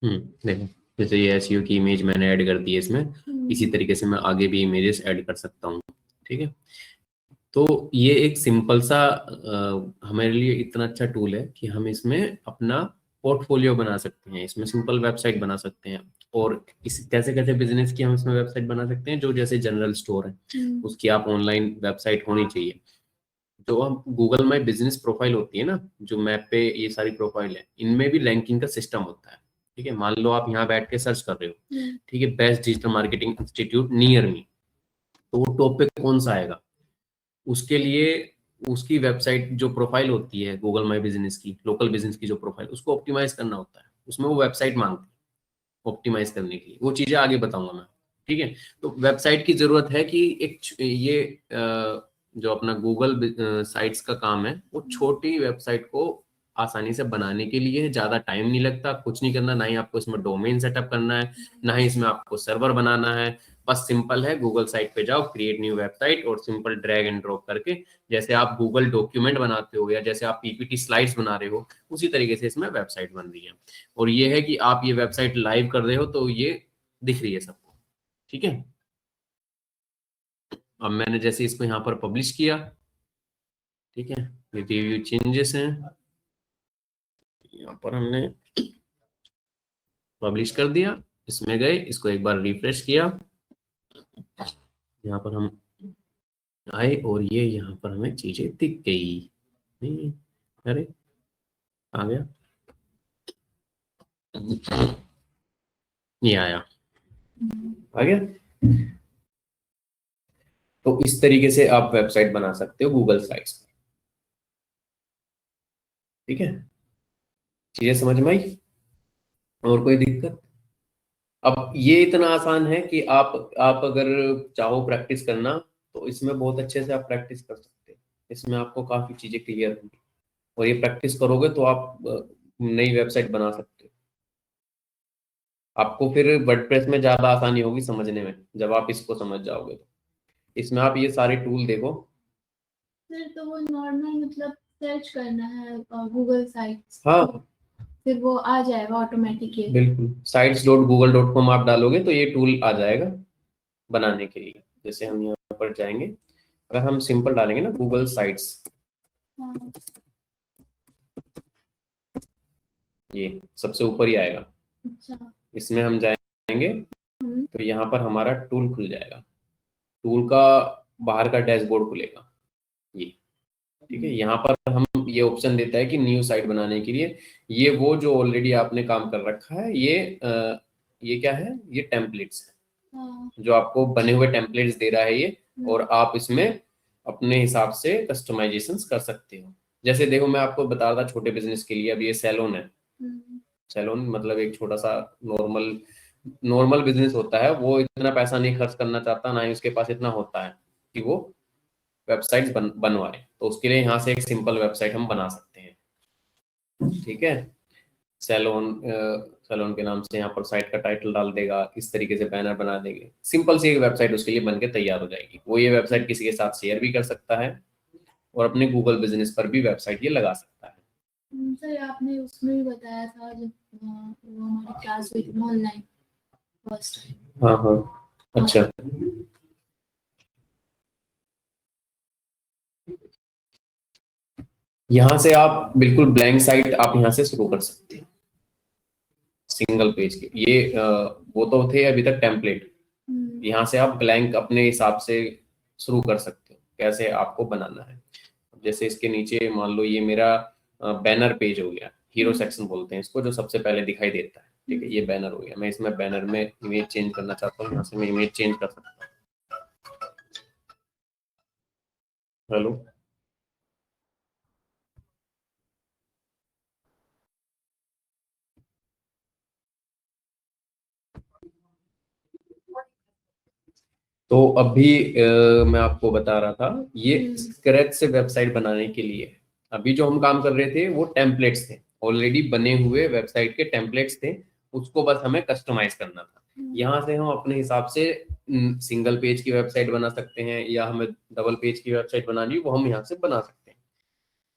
देखो, जैसे ये एसईओ की इमेज मैंने ऐड कर दी है इसमें, इसी तरीके से मैं आगे भी इमेजेस ऐड कर सकता हूँ, ठीक है। तो ये एक सिंपल सा हमारे लिए इतना अच्छा टूल है कि हम इसमें अपना पोर्टफोलियो बना सकते हैं, इसमें सिंपल वेबसाइट बना सकते हैं। और इस कैसे कैसे बिजनेस की हम इसमें वेबसाइट बना सकते हैं, जो जैसे जनरल स्टोर है उसकी आप ऑनलाइन वेबसाइट होनी चाहिए। जो हम गूगल माई बिजनेस प्रोफाइल होती है ना, जो मैप पे ये सारी प्रोफाइल है, इनमें भी रैंकिंग का सिस्टम होता है, ठीक है। मान लो आप यहाँ बैठ के सर्च कर रहे हो, ठीक है, best digital marketing institute near me, तो वो टॉप पे कौन सा आएगा, उसके लिए उसकी वेबसाइट जो प्रोफाइल होती है गूगल माई बिजनेस की, लोकल बिजनेस की जो प्रोफाइल, उसको ऑप्टिमाइज करना होता है, उसमें वो वेबसाइट मांगती है ऑप्टिमाइज करने के लिए। वो चीजें आगे बताऊंगा मैं, ठीक है। तो वेबसाइट की जरूरत है कि एक ये जो अपना गूगल साइट्स का काम है वो छोटी वेबसाइट को आसानी से बनाने के लिए है, ज्यादा टाइम नहीं लगता, कुछ नहीं करना, ना ही आपको इसमें डोमेन सेटअप करना है, ना ही इसमें आपको सर्वर बनाना है। बस सिंपल है, गूगल साइट पे जाओ, क्रिएट न्यू वेबसाइट, और सिंपल ड्रैग एंड ड्रॉप करके, जैसे आप गूगल डॉक्यूमेंट बनाते हो या जैसे आप पीपीटी स्लाइड्स बना रहे हो, उसी तरीके से इसमें वेबसाइट बन रही है। और ये है कि आप ये वेबसाइट लाइव कर रहे हो तो ये दिख रही है सबको, ठीक है। अब मैंने जैसे इसको यहाँ पर पब्लिश किया, ठीक है, ये रिव्यू चेंजेस हैं, यहाँ पर हमने पब्लिश कर दिया, इसमें गए, इसको एक बार रिफ्रेश किया, यहाँ पर हम आए और ये यहाँ पर हमें चीजें दिख गई। नहीं, अरे आ गया, ये आया, आ गया। तो इस तरीके से आप वेबसाइट बना सकते हो गूगल साइट्स पर। ठीक है, चीजें समझ में आई? और कोई दिक्कत? अब ये इतना आसान है कि आप अगर चाहो प्रैक्टिस करना तो इसमें बहुत अच्छे से आप प्रैक्टिस कर सकते हो। इसमें आपको काफी चीजें क्लियर होंगी और ये प्रैक्टिस करोगे तो आप नई वेबसाइट बना सकते हो। आपको फिर वर्डप्रेस में ज्यादा आसानी होगी समझने में जब आप इसको समझ जाओगे। तो इसमें आप ये सारे टूल देखो। फिर तो वो नॉर्मल मतलब सर्च करना है गूगल साइट्स, हाँ फिर वो आ जाएगा ऑटोमेटिक ही। बिल्कुल, sites.google.com आप डालोगे तो ये टूल आ जाएगा बनाने के लिए। जैसे हम यहाँ पर जाएंगे, अगर हम सिंपल डालेंगे ना गूगल साइट्स, हाँ, ये सबसे ऊपर ही आएगा। अच्छा। इसमें हम जाएंगे हम्म, तो यहाँ पर हमारा टूल खुल जाएगा। टूल का बाहर का डैशबोर्ड खुलेगा ये। ठीक है, यहाँ पर हम ये ऑप्शन देता है कि न्यू साइट बनाने के लिए। ये वो जो ऑलरेडी आपने काम कर रखा है, ये क्या है, ये टेम्पलेट्स है हाँ, जो आपको बने हुए टेम्पलेट्स दे रहा है ये। और हम्म, आप इसमें अपने हिसाब से कस्टमाइजेशंस कर सकते हो। जैसे देखो मैं आपको बता रहा था छोटे बिजनेस के लिए, अब ये सैलून है। हम्म, सैलून मतलब एक छोटा सा नॉर्मल नॉर्मल बिजनेस होता है, वो इतना पैसा नहीं खर्च करना चाहता, ना ही उसके पास इतना होता है कि वो वेबसाइट बनवाए। तो उसके लिए यहाँ से एक सिंपल वेबसाइट हम बना सकते हैं। ठीक है, सैलून सैलून के नाम से यहाँ पर साइट का टाइटल डाल देगा, इस तरीके से बैनर बना देंगे, सिंपल सी एक वेबसाइट उसके लिए बन के तैयार हो जाएगी। वो ये वेबसाइट किसी के साथ शेयर भी कर सकता है और अपने गूगल बिजनेस पर भी वेबसाइट ये लगा सकता है। सर आपने उसमें भी बताया था जब वो हमारी क्लास हुई थी ऑनलाइन फर्स्ट। हाँ हाँ, अच्छा। यहाँ से आप बिल्कुल ब्लैंक साइट आप यहाँ से शुरू कर सकते हैं, सिंगल पेज के। ये वो तो थे अभी तक टेम्पलेट। यहाँ से आप ब्लैंक अपने हिसाब से शुरू कर सकते हो, कैसे आपको बनाना है। जैसे इसके नीचे मान लो ये मेरा बैनर पेज हो गया, हीरो सेक्शन बोलते हैं इसको, जो सबसे पहले दिखाई देता है। ठीक है, ये बैनर हो गया। मैं इसमें बैनर में इमेज चेंज करना चाहता हूँ, यहाँ से मैं इमेज चेंज कर सकता हूँ। हेलो, तो अभी मैं आपको बता रहा था ये स्क्रैच से वेबसाइट बनाने के लिए। अभी जो हम काम कर रहे थे वो टेम्पलेट्स थे, ऑलरेडी बने हुए वेबसाइट के टेम्पलेट्स थे, उसको बस हमें कस्टमाइज करना था। यहाँ से हम अपने हिसाब से सिंगल पेज की वेबसाइट बना सकते हैं, या हमें डबल पेज की वेबसाइट बनानी है वो हम यहाँ से बना सकते हैं।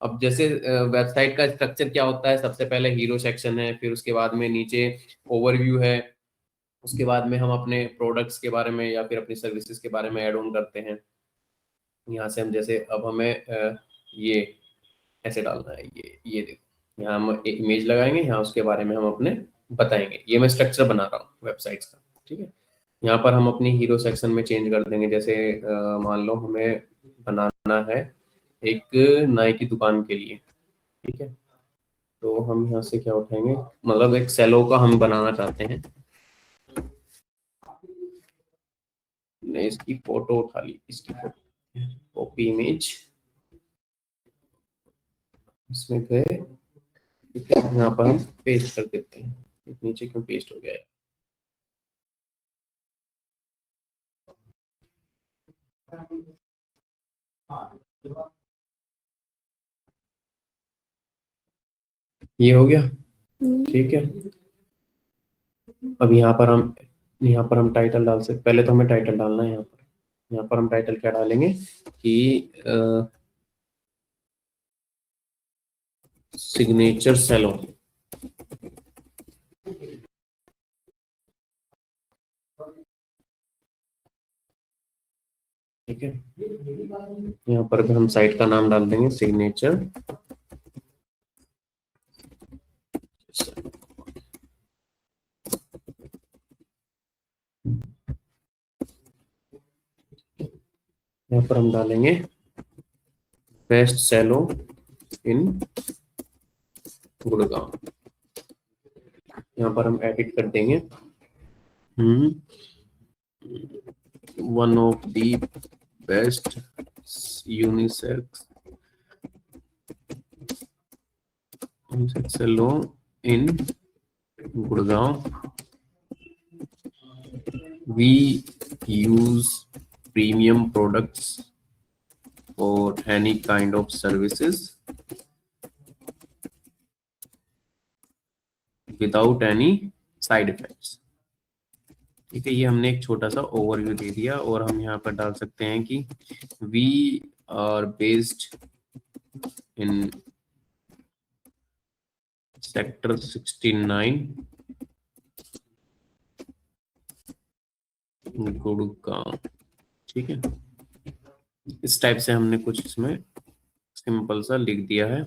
अब जैसे वेबसाइट का स्ट्रक्चर क्या होता है, सबसे पहले हीरो सेक्शन है, फिर उसके बाद में नीचे ओवरव्यू है, उसके बाद में हम अपने प्रोडक्ट्स के बारे में या फिर अपनी सर्विसेज के बारे में ऐड ऑन करते हैं। यहाँ से हम जैसे अब हमें ये ऐसे डालना है, ये देखो यहाँ हम एक इमेज लगाएंगे, यहाँ उसके बारे में हम अपने बताएंगे। ये मैं स्ट्रक्चर बना रहा हूँ वेबसाइट्स का। ठीक है, यहाँ पर हम अपनी हीरो सेक्शन में चेंज कर देंगे। जैसे मान लो हमें बनाना है एक नाई की दुकान के लिए। ठीक है, तो हम यहाँ से क्या उठाएंगे, मतलब एक सेलो का हम बनाना चाहते हैं। ने इसकी फोटो उठा ली, इसकी फोटो कॉपी इमेज, इसमें गए, यहाँ पर हम पेस्ट कर देते हैं। नीचे क्यों पेस्ट हो गया है? ये हो गया। ठीक है, अब यहाँ पर हम टाइटल डाल सकते। पहले तो हमें टाइटल डालना है। यहाँ पर हम टाइटल क्या डालेंगे कि सिग्नेचर सैलून। ठीक है, यहाँ पर भी हम साइट का नाम डाल देंगे सिग्नेचर। यहाँ पर हम डालेंगे बेस्ट सैलून इन गुड़गांव। यहाँ पर हम एडिट कर देंगे one of the best unisex salon in Gurgaon, we use premium products or any kind of services without any side effects। ठीक है, ये हमने एक छोटा सा ओवरव्यू दे दिया और हम यहाँ पर डाल सकते हैं कि we are based in sector 69 Gurgaon. ठीक है, इस टाइप से हमने कुछ इसमें सिंपल सा लिख दिया है।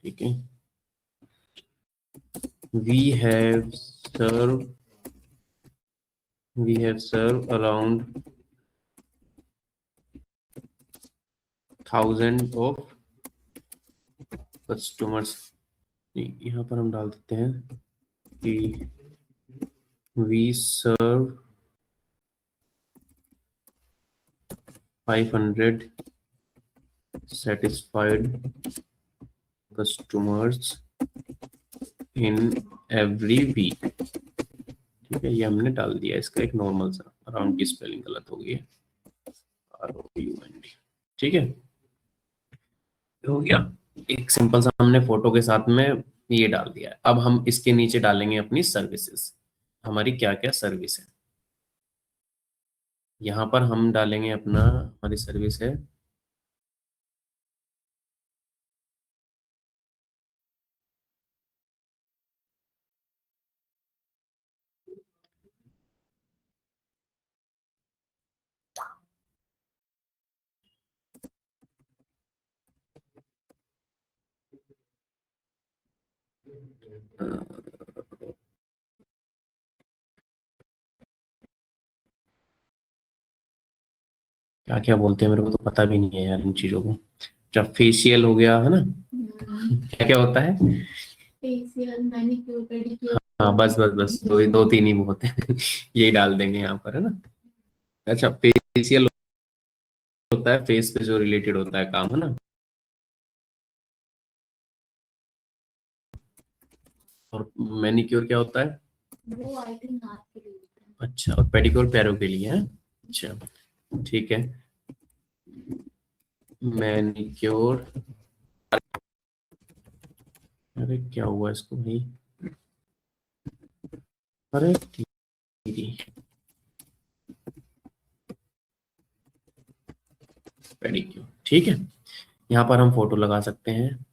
ठीक है, we have served around 1000 of customers। यहाँ पर हम डाल देते हैं कि we serve 500 satisfied customers in every week। ठीक है, ये हमने डाल दिया। इसका एक नॉर्मल सा, अराउंड की स्पेलिंग गलत हो गई है, ROUND। ठीक है, हो गया। एक सिंपल सा हमने फोटो के साथ में ये डाल दिया है। अब हम इसके नीचे डालेंगे अपनी सर्विसेज, हमारी क्या क्या सर्विस है। यहाँ पर हम डालेंगे अपना, हमारी सर्विस है क्या क्या बोलते हैं, मेरे को तो पता भी नहीं है यार इन चीजों को। जब फेशियल हो गया है ना, क्या क्या होता है? Facial, manicure, pedicure. हाँ बस बस बस, दो तीन ही बहुत है। यही डाल देंगे यहाँ पर, है ना। अच्छा, फेशियल होता है फेस पे जो रिलेटेड होता है काम, है ना। और मैनिक्योर क्या होता है? वो आई थिंक हाथ के लिए होता है। अच्छा, और पेडिक्योर पैरों के लिए है। अच्छा, ठीक है। मैनिक्योर, अरे क्या हुआ इसको भाई, अरे दीदी, पेडिक्योर। ठीक है, यहाँ पर हम फोटो लगा सकते हैं।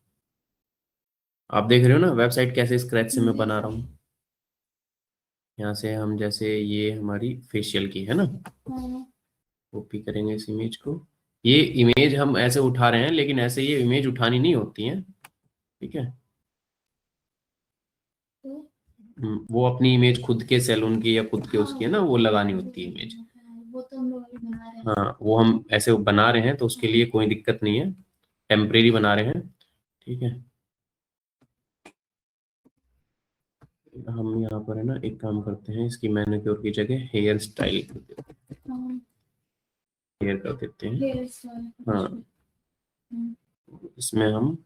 आप देख रहे हो ना वेबसाइट कैसे स्क्रैच से मैं बना रहा हूँ। यहाँ से हम, जैसे ये हमारी फेशियल की है ना, कॉपी करेंगे इस इमेज को। ये इमेज हम ऐसे उठा रहे हैं, लेकिन ऐसे ये इमेज उठानी नहीं होती है। ठीक है, वो अपनी इमेज खुद के सैलून की या खुद के उसकी है ना, वो लगानी होती है इमेज। वो तो हम लोग अभी बना रहे हैं। हाँ, वो हम ऐसे बना रहे हैं, तो उसके लिए कोई दिक्कत नहीं है, टेम्परेरी बना रहे हैं। ठीक है, हम यहाँ पर है ना एक काम करते हैं, इसकी मैनिक्योर की जगह हेयर स्टाइल कर देते हैं, हेयर कर देते हैं। हाँ, इसमें हम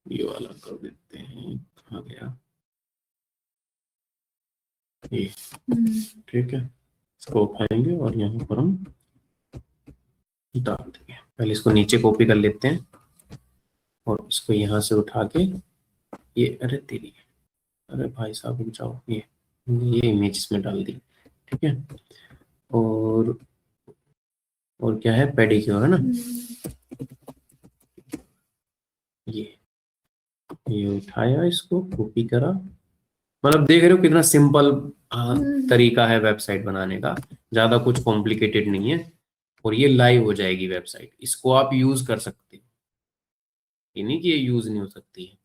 ये वाला कर देते हैं, कहाँ गया ये। ठीक है, इसको उठाएंगे और यहाँ पर हम डाल देंगे। पहले इसको नीचे कॉपी कर लेते हैं और इसको यहाँ से उठा के ये, अरे तेरी, अरे भाई साहब रुक जाओ, ये इमेज इसमें डाल दी। ठीक है, और क्या है, पेडिक्योर है ना, ये उठाया, इसको कॉपी करा। मतलब देख रहे हो कितना सिंपल तरीका है वेबसाइट बनाने का, ज्यादा कुछ कॉम्प्लिकेटेड नहीं है। और ये लाइव हो जाएगी वेबसाइट, इसको आप यूज कर सकते हो, ये नहीं कि ये यूज नहीं हो सकती है।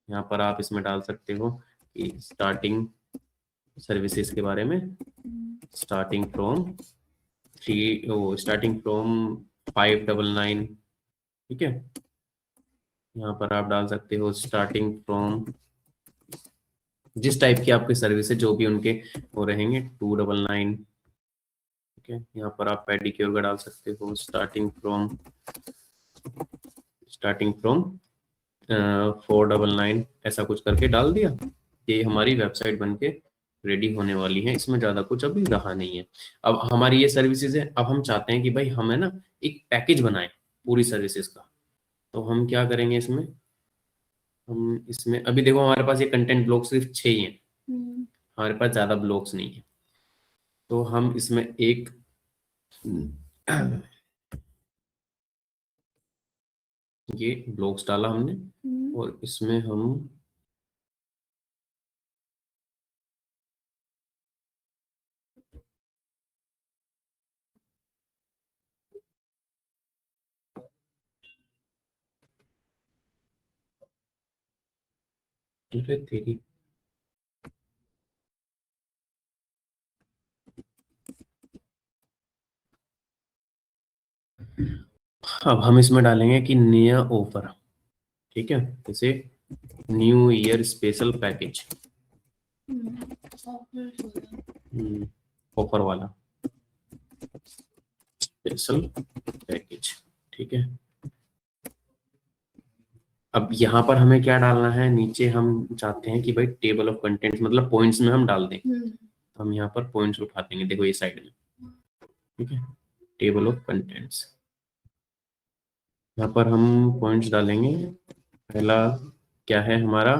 यहाँ पर आप इसमें डाल सकते हो कि स्टार्टिंग सर्विसेज के बारे में, स्टार्टिंग फ्रॉम 599। ठीक है, यहाँ पर आप डाल सकते हो स्टार्टिंग फ्रॉम, जिस टाइप की आपकी सर्विस है जो भी उनके वो रहेंगे, 299। ठीक है, यहाँ पर आप पेडिक्योर का डाल सकते हो, स्टार्टिंग फ्रॉम 499 ऐसा कुछ करके डाल दिया। ये हमारी वेबसाइट बनके रेडी होने वाली है, इसमें ज़्यादा कुछ अभी रहा नहीं है। अब हमारी ये सर्विसेज है, अब हम चाहते हैं कि भाई हम है ना एक पैकेज बनाएं पूरी सर्विसेज का। तो हम क्या करेंगे इसमें, हम इसमें अभी देखो हमारे पास ये कंटेंट ब्लॉक सिर्फ 6 ही हैं, हमारे पास ज़्यादा ब्लॉक्स नहीं है। तो हम इसमें एक ये ब्लॉक्स डाला हमने, और इसमें हम अरे तेरी, अब हम इसमें डालेंगे कि नया ऑफर, ठीक है, जैसे new year special package, offer वाला स्पेशल पैकेज, ठीक है। अब यहाँ पर हमें क्या डालना है, नीचे हम चाहते हैं कि भाई टेबल ऑफ कंटेंट्स मतलब पॉइंट्स में हम डाल दें। तो हम यहाँ पर पॉइंट्स उठा देंगे, देखो ये साइड में, ठीक है, टेबल ऑफ कंटेंट्स। यहाँ पर हम पॉइंट्स डालेंगे। पहला क्या है हमारा,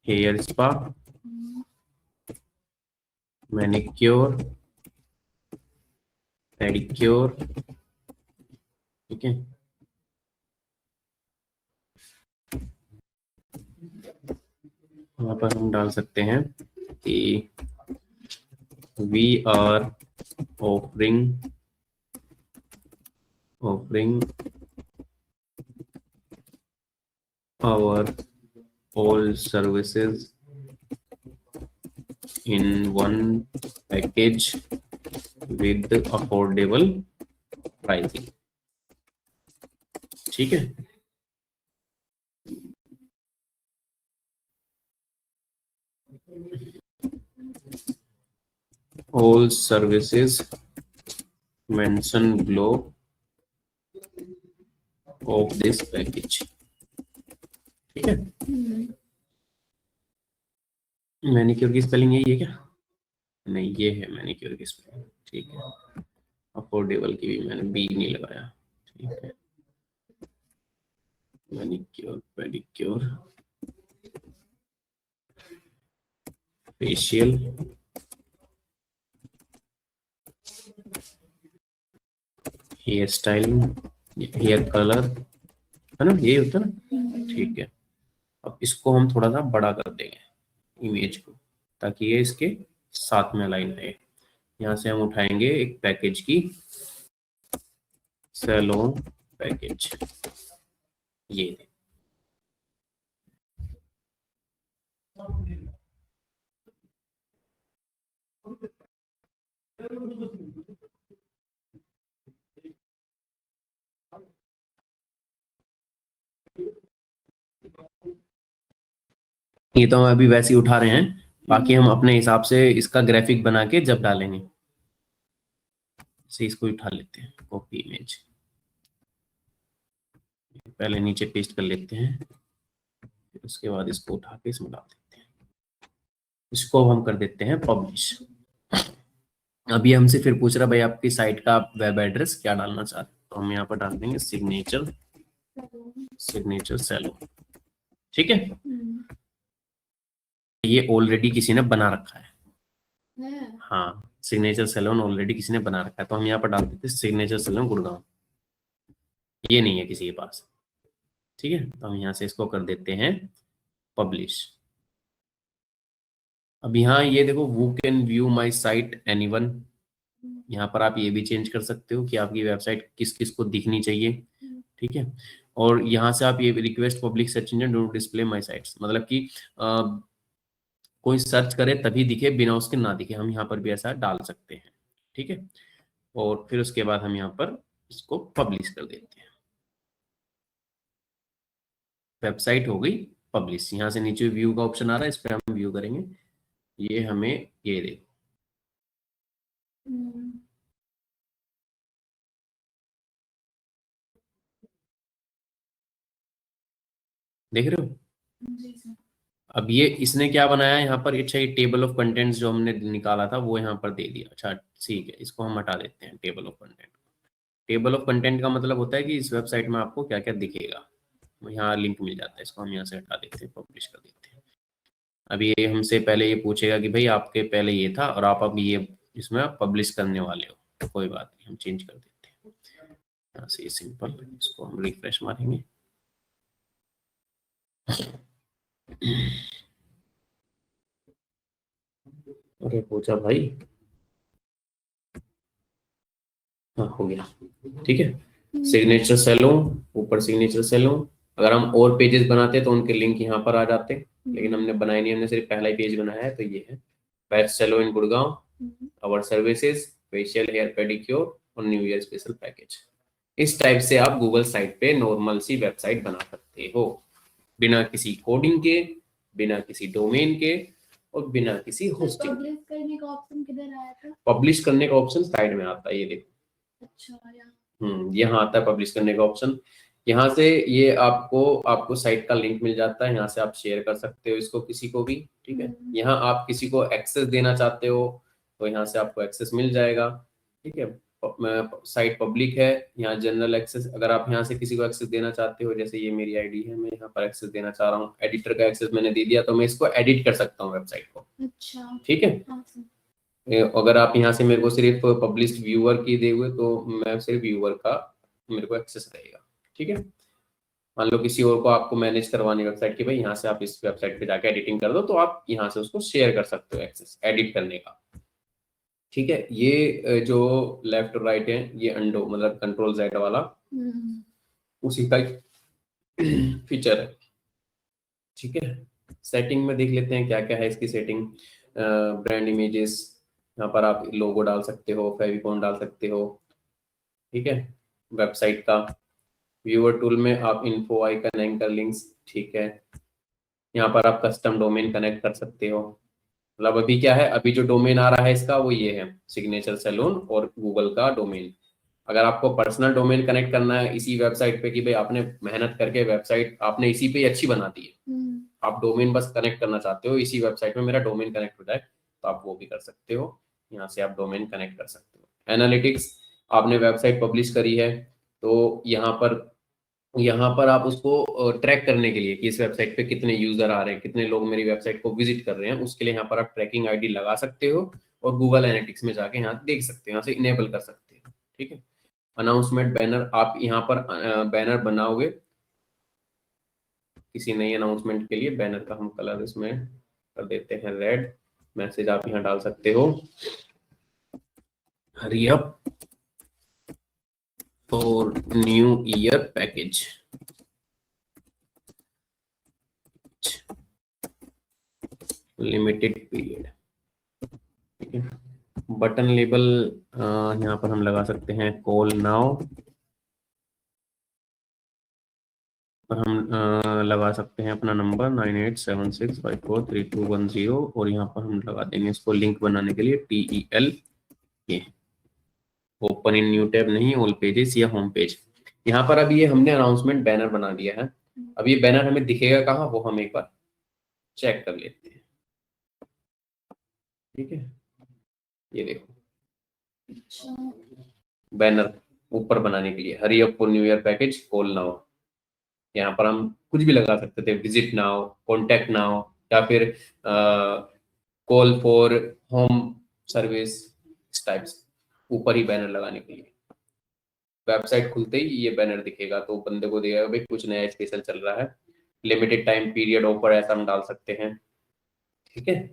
हेयर स्पा, मैनिक्योर, पेडिक्योर, ठीक है। यहाँ पर हम डाल सकते हैं कि we are offering our all services in one package with affordable pricing, ठीक है। all services mentioned below of this package, ठीक है। मैनिक्योर की स्पेलिंग यही है क्या, नहीं ये है मैनिक्योर की स्पेलिंग, ठीक है। अफोर्डेबल की भी मैंने बी नहीं लगाया, ठीक है। Manicure, pedicure, facial, hair styling, hair colour, है ना, यही होता है ना, ठीक है। अब इसको हम थोड़ा सा बड़ा कर देंगे इमेज को, ताकि ये इसके साथ में अलाइन रहे। यहाँ से हम उठाएंगे एक पैकेज की, सैलून पैकेज, ये ये तो हम अभी वैसे ही उठा रहे हैं, बाकी हम अपने हिसाब से इसका ग्राफिक बना के जब डालेंगे, से इसको उठा लेते हैं, कॉपी इमेज, पहले नीचे पेस्ट कर लेते हैं, फिर उसके बाद इसको उठा के इसमें डाल देते हैं। इसको हम कर देते हैं पब्लिश। अभी हमसे फिर पूछ रहा भाई आपकी साइट का वेब एड्रेस क्या डालना चाहते हैं, तो हम यहाँ पर डाल देंगे सिग्नेचर सैलून, ठीक है। ये ऑलरेडी किसी ने बना रखा है, हाँ, सिग्नेचर सैलून ऑलरेडी किसी ने बना रखा है, तो हम यहाँ पर डाल देते हैं सिग्नेचर सैलून गुड़गांव, ये नहीं है किसी के पास, ठीक है। तो हम यहाँ से इसको कर देते हैं पब्लिश। अब यहाँ ये देखो, who can view my site anyone, यहाँ पर आप ये भी चेंज कर सकते हो कि आपकी वेबसाइट किस किस को दिखनी चाहिए, ठीक है। और यहाँ से आप ये request public search engine don't display my sites, मतलब कि कोई सर्च करे तभी दिखे, बिना उसके ना दिखे, हम यहाँ पर भी ऐसा डाल सकते हैं, ठीक है। और फिर उसके बाद हम यहाँ पर इसको पब्लिश कर देते हैं। वेबसाइट हो गई पब्लिश। यहाँ से नीचे व्यू का ऑप्शन आ रहा है, इस पर हम व्यू करेंगे, ये हमें ये देखो देख रहे हो? जी सर। अब ये इसने क्या बनाया यहाँ पर, अच्छा ये टेबल ऑफ कंटेंट्स जो हमने निकाला था वो यहाँ पर दे दिया। अच्छा ठीक है, इसको हम हटा देते हैं table of content. Table of content का मतलब होता है कि इस वेबसाइट में आपको क्या क्या दिखेगा, यहाँ लिंक मिल जाता है। इसको हम यहाँ से हटा देते हैं, पब्लिश कर देते हैं। अब ये हमसे पहले ये पूछेगा कि भाई आपके पहले ये था और आप अब ये इसमें पब्लिश करने वाले हो, तो कोई बात नहीं, हम चेंज कर देते हैं यहाँ से। सिंपल, इसको हम रिफ्रेश मारेंगे। अरे पूछा भाई, हाँ हो गया, ठीक है। सिग्नेचर सेलों, ऊपर सिग्नेचर सेलों। अगर हम और पेजेस बनाते तो उनके लिंक यहाँ पर आ जाते, लेकिन हमने बनाए नहीं, हमने सिर्फ पहला ही पेज बनाया है, तो ये है best salon in Gurgaon, our services, facial hair pedicure और न्यू ईयर स्पेशल पैकेज। इस टाइप से आप गूगल साइट पे नॉर्मल सी वेबसाइट बना सकते हो, बिना किसी कोडिंग के, बिना किसी डोमेन के और बिना किसी होस्टिंग। पब्लिश करने का ऑप्शन किधर आया था? पब्लिश करने का ऑप्शन साइड में आता है, ये देखो। अच्छा यार। यहाँ आता है पब्लिश करने का ऑप्शन। यहाँ से ये आपको साइट का लिंक मिल जाता है, यहाँ से आप शेयर कर सकते हो इसको किसी को भी, ठीक है। यहाँ आप किसी को एक्सेस देना चाहते हो तो यहाँ से आपको एक्सेस मिल जाएगा, ठीक है। साइट पब्लिक है, यहाँ जनरल एक्सेस, अगर आप यहाँ से किसी को एक्सेस देना चाहते हो, जैसे ये मेरी आईडी है, मैं यहाँ पर एक्सेस देना चाह रहा हूँ, एडिटर का एक्सेस मैंने दे दिया, तो मैं इसको एडिट कर सकता हूँ वेबसाइट को। अच्छा, ठीक है। अगर आप यहाँ से मेरे को सिर्फ पब्लिश्ड व्यूअर की दे हुए तो मैं सिर्फ व्यूअर का मेरे को एक्सेस रहेगा, ठीक है। मान लो किसी और को आपको मैनेज करवानी वेबसाइट की, भाई यहाँ से आप इस वेबसाइट पे जाके एडिटिंग कर दो, तो आप यहाँ से उसको शेयर कर सकते हो एक्सेस एडिट करने का, ठीक है। ये जो लेफ्ट और राइट है, ये अंडो मतलब कंट्रोल जेड वाला उसी का फीचर है, ठीक है। सेटिंग में देख लेते हैं क्या क्या है इसकी सेटिंग। ब्रांड इमेजेस, यहाँ पर आप लोगो डाल सकते हो, फेविकॉन डाल सकते हो, ठीक है। वेबसाइट का व्यूअर टूल में आप इन्फो आइकन, एंकर लिंक्स, ठीक है। यहाँ पर आप कस्टम डोमेन कनेक्ट कर सकते हो। मतलब अभी क्या है, अभी जो डोमेन आ रहा है इसका वो ये है सिग्नेचर सैलून और गूगल का डोमेन। अगर आपको पर्सनल डोमेन कनेक्ट करना है इसी वेबसाइट पे कि भाई आपने मेहनत करके वेबसाइट आपने इसी पे अच्छी बना दी है, आप डोमेन बस कनेक्ट करना चाहते हो इसी वेबसाइट में मेरा डोमेन कनेक्ट हो जाए, तो आप वो भी कर सकते हो। यहाँ से आप डोमेन कनेक्ट कर सकते हो। एनालिटिक्स, आपने वेबसाइट पब्लिश करी है तो यहाँ पर आप उसको ट्रैक करने के लिए कि इस वेबसाइट पे कितने यूजर आ रहे हैं, कितने लोग मेरी वेबसाइट को विजिट कर रहे हैं, उसके लिए यहाँ पर आप ट्रैकिंग आईडी लगा सकते हो और गूगल एनालिटिक्स में जाके यहाँ देख सकते हो, यहाँ से इनेबल कर सकते हो, ठीक है। अनाउंसमेंट बैनर, आप यहाँ पर बैनर बनाओगे किसी नई अनाउंसमेंट के लिए, बैनर का हम कलर इसमें कर देते हैं रेड। मैसेज आप यहाँ डाल सकते हो, hurry up for new year package, limited period, ठीक है। बटन लेबल यहाँ पर हम लगा सकते हैं कॉल नाउ, पर हम लगा सकते हैं अपना नंबर 9876543210 और यहाँ पर हम लगा देंगे इसको लिंक बनाने के लिए TEL के, ओपन इन न्यू टैब नहीं, ऑल पेजेस या होम पेज। यहाँ पर अब ये हमने अनाउंसमेंट बैनर बना दिया है। अब ये बैनर हमें दिखेगा कहाँ, वो हम एक बार चेक कर लेते हैं, ठीक है। ये देखो बैनर ऊपर बनाने के लिए hurry up for new year package call now, यहाँ पर हम कुछ भी लगा सकते थे, विजिट नाउ, कॉन्टेक्ट नाउ, या फिर कॉल फॉर होम सर्विस, इस टाइप से ऊपर ही बैनर लगाने के लिए। वेबसाइट खुलते ही ये बैनर दिखेगा तो बंदे को दिखेगा भाई कुछ नया स्पेशल चल रहा है, लिमिटेड टाइम पीरियड ऑफर, ऐसा हम डाल सकते हैं, ठीक है।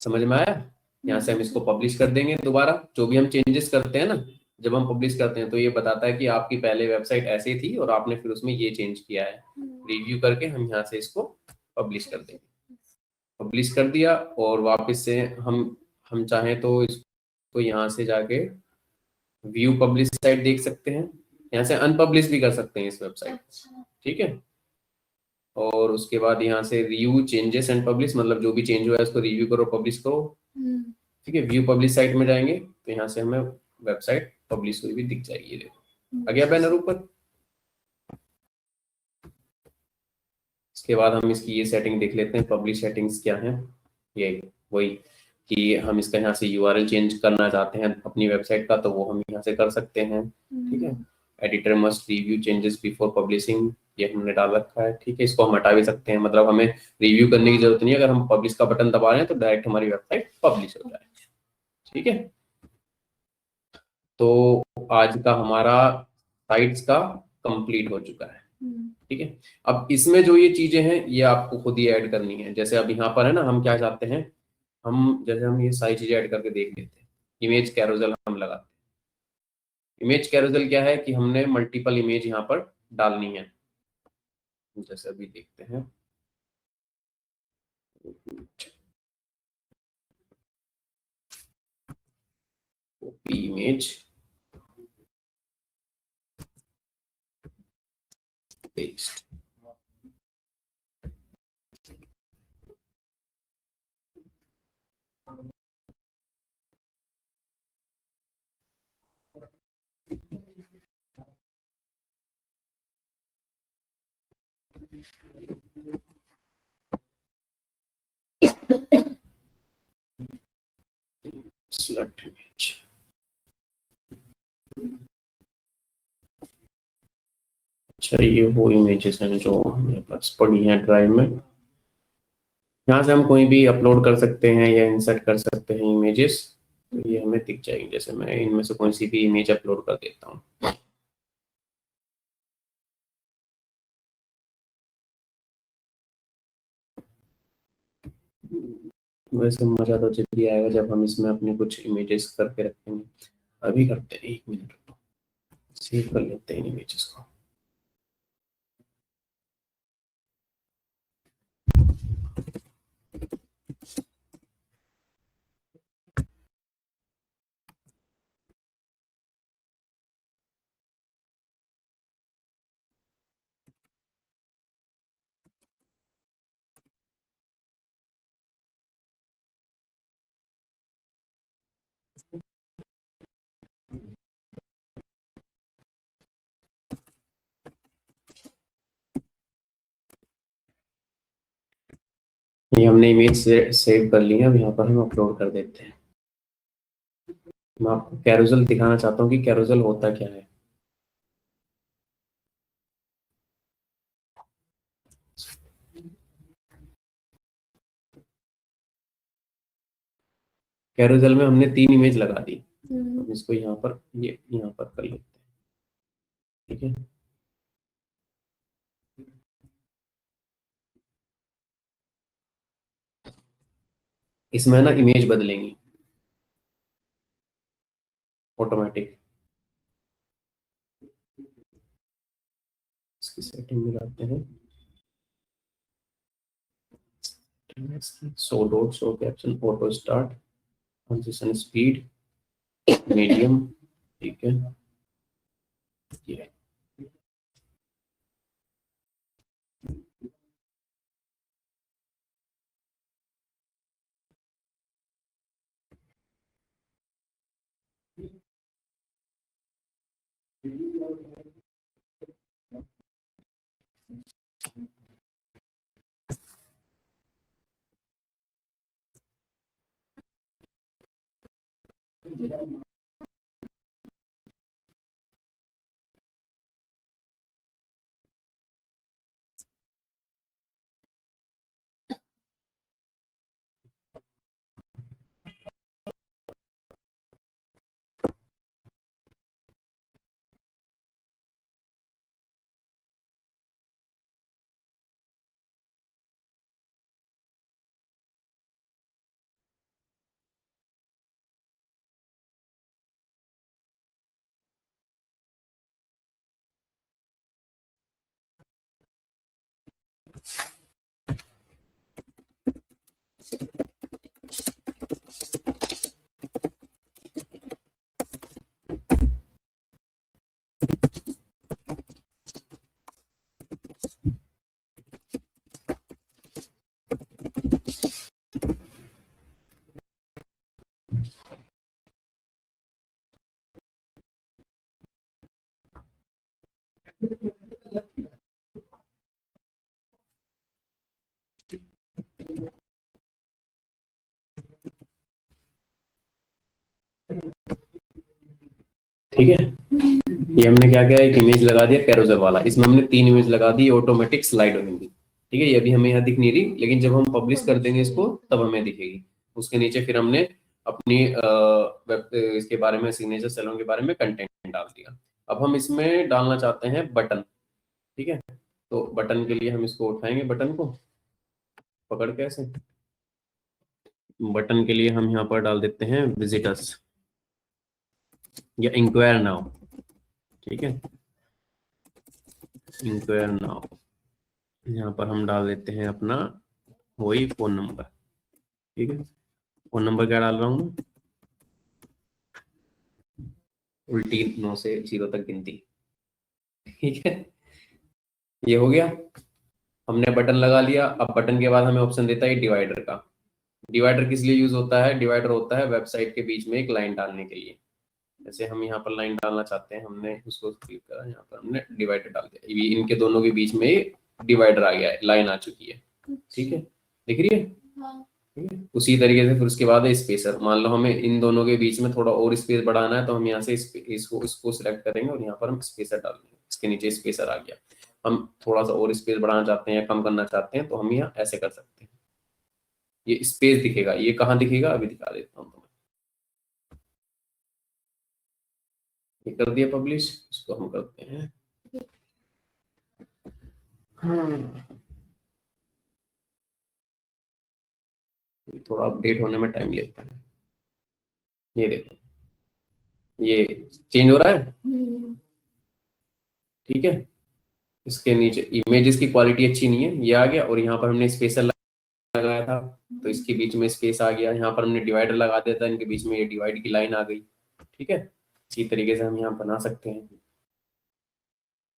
समझ में आया? यहाँ से हम इसको पब्लिश कर देंगे। दोबारा जो भी हम चेंजेस करते हैं ना, जब हम पब्लिश करते हैं तो ये बताता है कि आपकी पहले वेबसाइट ऐसी थी और आपने फिर उसमें ये चेंज किया है। रिव्यू करके हम यहाँ से इसको पब्लिश कर देंगे। पब्लिश कर दिया और वापस से हम चाहें तो इसको यहाँ से जाके व्यू पब्लिश साइट देख सकते हैं, यहाँ से अनपब्लिश भी कर सकते हैं इस वेबसाइट, ठीक है। और उसके बाद यहाँ से रिव्यू चेंजेस एंड पब्लिश, मतलब जो भी चेंज हुआ है उसको रिव्यू करो, पब्लिश करो, ठीक है। व्यू पब्लिश साइट में जाएंगे तो यहाँ से हमें वेबसाइट पब्लिश हुई भी दिख जाएगी, ये देखो आ गया बैनर ऊपर। उसके बाद हम इसकी ये सेटिंग देख लेते हैं, पब्लिश सेटिंग्स क्या है। ये वही कि हम इसका यहाँ से यूआरएल चेंज करना चाहते हैं अपनी वेबसाइट का, तो वो हम यहाँ से कर सकते हैं। ठीक है, editor must review changes before publishing, ये हमने डाल रखा है। ठीक है, इसको हम हटा भी सकते हैं, मतलब हमें रिव्यू करने की जरूरत नहीं है, अगर हम पब्लिश का बटन दबा रहे हैं तो डायरेक्ट हमारी वेबसाइट पब्लिश हो जाए। ठीक है, तो आज का हमारा साइट्स का कंप्लीट हो चुका है। ठीक है, अब इसमें जो ये चीजें हैं ये आपको खुद ही ऐड करनी है। जैसे अब यहाँ पर है ना, हम क्या चाहते हैं, हम जैसे हम ये सारी चीजें ऐड करके देख लेते हैं। इमेज कैरोसेल हम लगाते हैं। इमेज कैरोसेल क्या है कि हमने मल्टीपल इमेज यहाँ पर डालनी है। जैसे अभी देखते हैं, copy image paste. select image। अच्छा, ये वो इमेजेस हैं जो हमारे पास पड़ी हैं ड्राइव में। यहाँ से हम कोई भी अपलोड कर सकते हैं या इंसर्ट कर सकते हैं इमेजेस, तो ये हमें दिख जाएगी। जैसे मैं इनमें से कोई सी भी इमेज अपलोड कर देता हूँ। वैसे मजा तो जल्दी आएगा जब हम इसमें अपने कुछ इमेजेस करके रखेंगे। अभी करते हैं, 1 मिनट सेव कर लेते हैं इमेजेस को। ये हमने इमेज से सेव कर ली है, अब यहाँ पर हम अपलोड कर देते हैं। मैं आपको कैरोसेल दिखाना चाहता हूँ कि कैरोसेल होता क्या है। कैरोसेल में हमने 3 इमेज लगा दी। हम इसको यहाँ पर ये यहाँ पर कर लेते हैं। ठीक है, इसमें ना इमेज बदलेंगी ऑटोमेटिक। इसकी सेटिंग में जाते हैं, show dot show caption auto start transition speed medium. ठीक है, ये ठीक है, ये हमने क्या किया, एक इमेज लगा दिया कैरोसेल वाला, इसमें हमने 3 इमेज लगा दी, ऑटोमेटिक स्लाइड हो गई। ठीक है, ये अभी हमें यहाँ दिख नहीं रही, लेकिन जब हम पब्लिश कर देंगे इसको तब हमें दिखेगी। उसके नीचे फिर हमने अपनी वेब इसके बारे में, सिग्नेचर सैलून के बारे में कंटेंट डाल दिया। अब हम इसमें डालना चाहते हैं बटन। ठीक है, तो बटन के लिए हम इसको उठाएंगे, बटन को पकड़ के ऐसे। बटन के लिए हम यहाँ पर डाल देते हैं विजिटर्स या इंक्वायर नाउ। ठीक है, इंक्वायर नाउ, यहाँ पर हम डाल देते हैं अपना वही फोन नंबर। ठीक है, फोन नंबर क्या डाल रहा हूँ मैं, उल्टी 9 से 0 तक गिनती। ठीक है, ये हो गया, हमने बटन लगा लिया। अब बटन के बाद हमें ऑप्शन देता है डिवाइडर का। डिवाइडर किस लिए यूज होता है, डिवाइडर होता है वेबसाइट के बीच में एक लाइन डालने के लिए। जैसे हम यहाँ पर लाइन डालना चाहते हैं, हमने उसको क्लिक करा, यहाँ पर हमने डिवाइडर डाल दिया, इनके दोनों के बीच में डिवाइडर आ गया है, लाइन आ चुकी है। ठीक है, दिख रही है। हाँ। ठीक है, उसी तरीके से फिर उसके बाद है स्पेसर। मान लो हमें इन दोनों के बीच में थोड़ा और स्पेस बढ़ाना है, तो हम यहाँ से इसको इसको सिलेक्ट करेंगे और यहाँ पर हम स्पेसर डाल देंगे, इसके नीचे स्पेसर आ गया। हम थोड़ा सा और स्पेस बढ़ाना चाहते हैं या कम करना चाहते हैं, तो हम यहाँ ऐसे कर सकते हैं, ये स्पेस दिखेगा। ये कहाँ दिखेगा, अभी दिखा देता हूँ तुम्हें। ये कर दिया पब्लिश, इसको हम करते हैं। थोड़ा अपडेट होने में टाइम लेता है। ये देखो, ये चेंज हो रहा है। ठीक है, इसके नीचे इमेजेस की क्वालिटी अच्छी नहीं है, ये आ गया। और यहाँ पर हमने स्पेसर लगाया था, तो इसके बीच में स्पेस आ गया। यहाँ पर हमने डिवाइडर लगा दिया था, इनके बीच में ये डिवाइड की लाइन आ गई। ठीक है, इसी तरीके से हम यहाँ बना सकते हैं।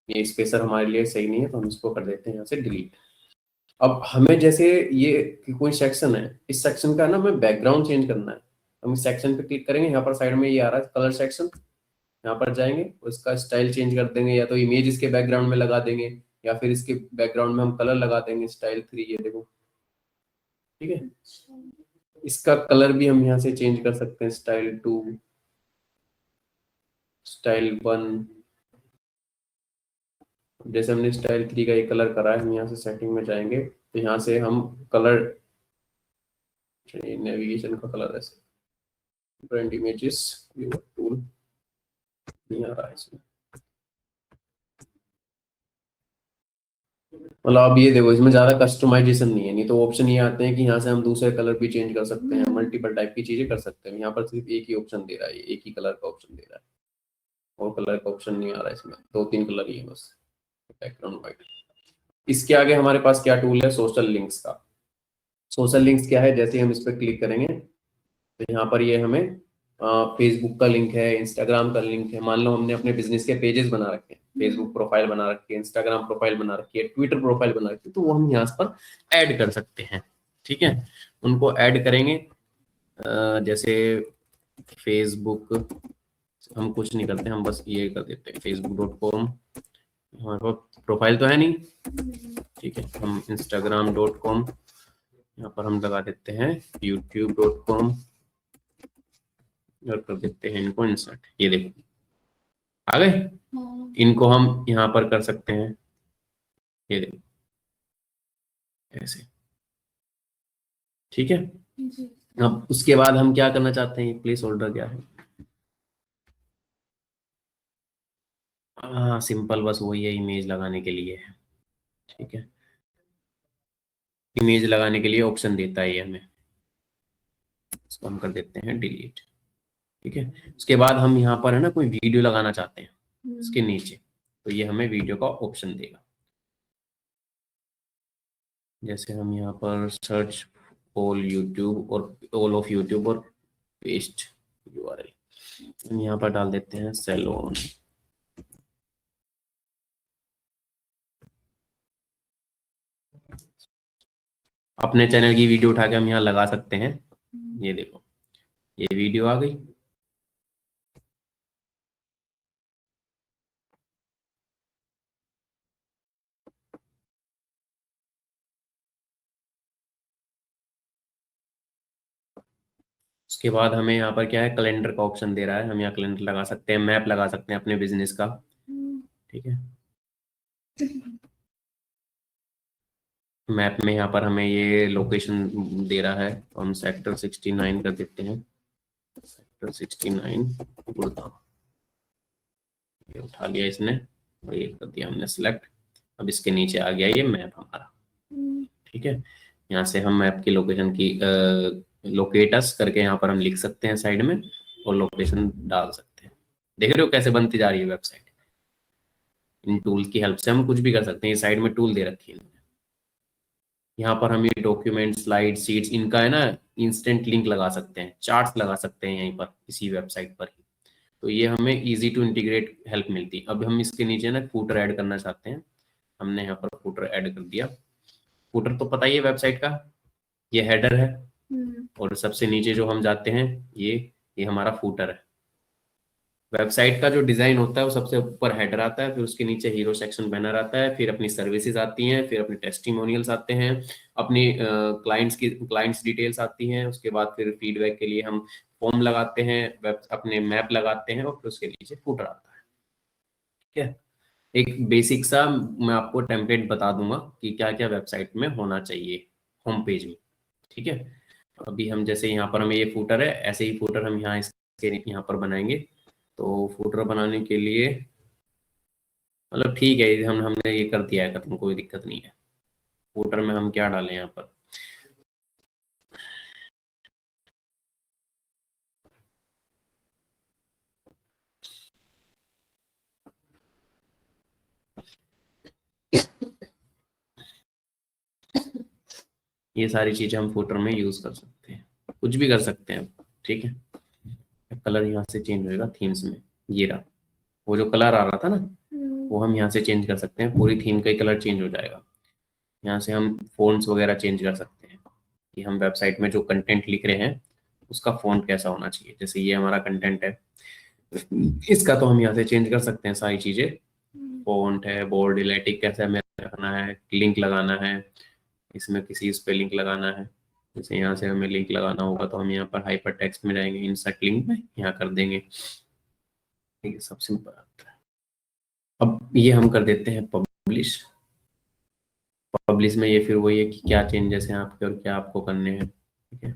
ये स्पेसर हमारे लिए सही नहीं है, तो हम इसको कर देते हैं यहाँ से डिलीट। अब हमें जैसे ये कि कोई सेक्शन है, इस सेक्शन का ना हमें बैकग्राउंड चेंज करना है। हम इस सेक्शन पे क्लिक करेंगे, यहाँ पर साइड में ये आ रहा है कलर सेक्शन, यहाँ पर जाएंगे और इसका स्टाइल चेंज कर देंगे, या तो इमेज इसके बैकग्राउंड में लगा देंगे, या फिर इसके बैकग्राउंड में हम कलर लगा देंगे, स्टाइल 3, ये देखो। ठीक है, इसका कलर भी हम यहाँ से चेंज कर सकते हैं, स्टाइल 2, स्टाइल 1। जैसे हमने स्टाइल 3 का ये कलर करा है, हम यहाँ से सेटिंग में जाएंगे, तो यहाँ से हम कलर, नेविगेशन का कलर ऐसे, ब्रांड इमेजेस टूल नहीं आ रहा है इसमें। मतलब अब ये देखो, इसमें ज्यादा कस्टमाइजेशन नहीं है, नहीं तो ऑप्शन ये आते हैं कि यहाँ से हम दूसरे कलर भी चेंज कर सकते हैं, मल्टीपल टाइप की चीजें कर सकते हैं। यहाँ पर सिर्फ एक ही ऑप्शन दे रहा है, एक ही कलर का ऑप्शन दे रहा है, और कलर का ऑप्शन नहीं आ रहा है इसमें, 2-3 कलर ही है बस, बैकग्राउंड व्हाइट। इसके आगे हमारे पास क्या टूल है, सोशल लिंक्स का। सोशल लिंक्स क्या है, जैसे हम इस पर क्लिक करेंगे, तो यहाँ पर ये हमें फेसबुक का लिंक है, इंस्टाग्राम का लिंक है। मान लो हमने अपने बिजनेस के पेजेस बना रखे हैं, फेसबुक प्रोफाइल बना रखी है, इंस्टाग्राम प्रोफाइल बना रखी है, ट्विटर प्रोफाइल बना रखी है, तो वो हम यहाँ पर ऐड कर सकते हैं। ठीक है, उनको ऐड करेंगे। जैसे फेसबुक, हम कुछ नहीं करते, हम बस ये कर देते हैं facebook.com, हमारे पास प्रोफाइल तो है नहीं। ठीक है, हम instagram.com, यहाँ पर हम लगा देते हैं youtube.com और कर देते हैं इनको इंसर्ट। ये देखो आ गए। इनको हम यहाँ पर कर सकते हैं, ये देखो ऐसे। ठीक है, अब उसके बाद हम क्या करना चाहते हैं, प्लेस होल्डर क्या है, हाँ सिंपल, बस वही है, इमेज लगाने के लिए है। ठीक है, इमेज लगाने के लिए ऑप्शन देता है ये हमें, इसको हम कर देते हैं डिलीट। ठीक है, उसके बाद हम यहाँ पर है ना कोई वीडियो लगाना चाहते हैं इसके नीचे, तो ये हमें वीडियो का ऑप्शन देगा। जैसे हम यहाँ पर सर्च ऑल यूट्यूब और ऑल ऑफ यूट्यूब और पेस्ट यूआरएल, हम यहाँ पर डाल देते हैं सैलून। अपने चैनल की वीडियो उठा के हम यहाँ लगा सकते हैं। ये देखो, ये वीडियो आ गई। उसके बाद हमें यहाँ पर क्या है, कैलेंडर का ऑप्शन दे रहा है, हम यहाँ कैलेंडर लगा सकते हैं, मैप लगा सकते हैं अपने बिजनेस का। ठीक है, मैप में यहाँ पर हमें ये लोकेशन दे रहा है, हम सेक्टर 69 कर देते हैं, सेक्टर 69 गुड़गांव, ये उठा लिया इसने और ये कर दिया हमने सिलेक्ट। अब इसके नीचे आ गया ये मैप हमारा। ठीक है, यहाँ से हम मैप की लोकेशन की लोकेटस करके यहाँ पर हम लिख सकते हैं साइड में और लोकेशन डाल सकते हैं। देख रहे हो कैसे बनती जा रही है वेबसाइट। इन टूल की हेल्प से हम कुछ भी कर सकते हैं, ये साइड में टूल दे रखी है। यहाँ पर हम ये डॉक्यूमेंट, स्लाइड, सीट्स, इनका है ना इंस्टेंट लिंक लगा सकते हैं, चार्ट्स लगा सकते हैं यहीं पर इसी वेबसाइट पर ही। तो ये हमें इजी टू इंटीग्रेट हेल्प मिलती है। अब हम इसके नीचे ना फूटर ऐड करना चाहते हैं, हमने यहाँ पर फूटर ऐड कर दिया। फूटर तो पता ही है वेबसाइट का, ये हेडर है और सबसे नीचे जो हम जाते हैं ये हमारा फूटर है। वेबसाइट का जो डिजाइन होता है वो सबसे ऊपर हेडर आता है, फिर उसके नीचे हीरो सेक्शन बैनर आता है, फिर अपनी सर्विसेज आती हैं, फिर अपने टेस्टिमोनियल्स आते हैं, अपनी क्लाइंट्स डिटेल्स आती हैं, उसके बाद फिर फीडबैक के लिए हम फॉर्म लगाते हैं, वेब अपने मैप लगाते हैं और फिर उसके नीचे फूटर आता है। ठीक है, एक बेसिक सा मैं आपको टेम्पलेट बता दूंगा कि क्या क्या वेबसाइट में होना चाहिए होम पेज में। ठीक है, अभी हम जैसे यहाँ पर हमें ये फूटर है, ऐसे ही फूटर हम यहाँ इसके यहाँ पर बनाएंगे। तो फूटर बनाने के लिए मतलब ठीक है, हमने ये कर दिया है खत्म, कोई दिक्कत नहीं है। फूटर में हम क्या डालें यहाँ पर, ये सारी चीजें हम फूटर में यूज कर सकते हैं, कुछ भी कर सकते हैं। ठीक है, कलर यहाँ से चेंज होएगा थीम्स में, ये रहा वो जो कलर आ रहा था ना, वो हम यहाँ से चेंज कर सकते हैं, पूरी थीम का ही कलर चेंज हो जाएगा। यहाँ से हम फ़ॉन्ट्स वगैरह चेंज कर सकते हैं कि हम वेबसाइट में जो कंटेंट लिख रहे हैं उसका फ़ॉन्ट कैसा होना चाहिए। जैसे ये हमारा कंटेंट है, इसका तो हम यहाँ से चेंज कर सकते हैं सारी चीज़ें। फ़ॉन्ट है, बोल्ड, इटैलिक कैसे हमें रखना है, लिंक लगाना है, इसमें किसी इस पे लिंक लगाना है। जैसे यहाँ से हमें लिंक लगाना होगा तो हम यहाँ पर हाइपर टेक्स्ट में जाएंगे, इंसर्ट लिंक में यहाँ कर देंगे। ठीक है, सब सिंपल आता है। अब ये हम कर देते हैं पब्लिश। पब्लिश में ये फिर वही है कि क्या चेंजेस हैं आपके और क्या आपको करने हैं। ठीक है,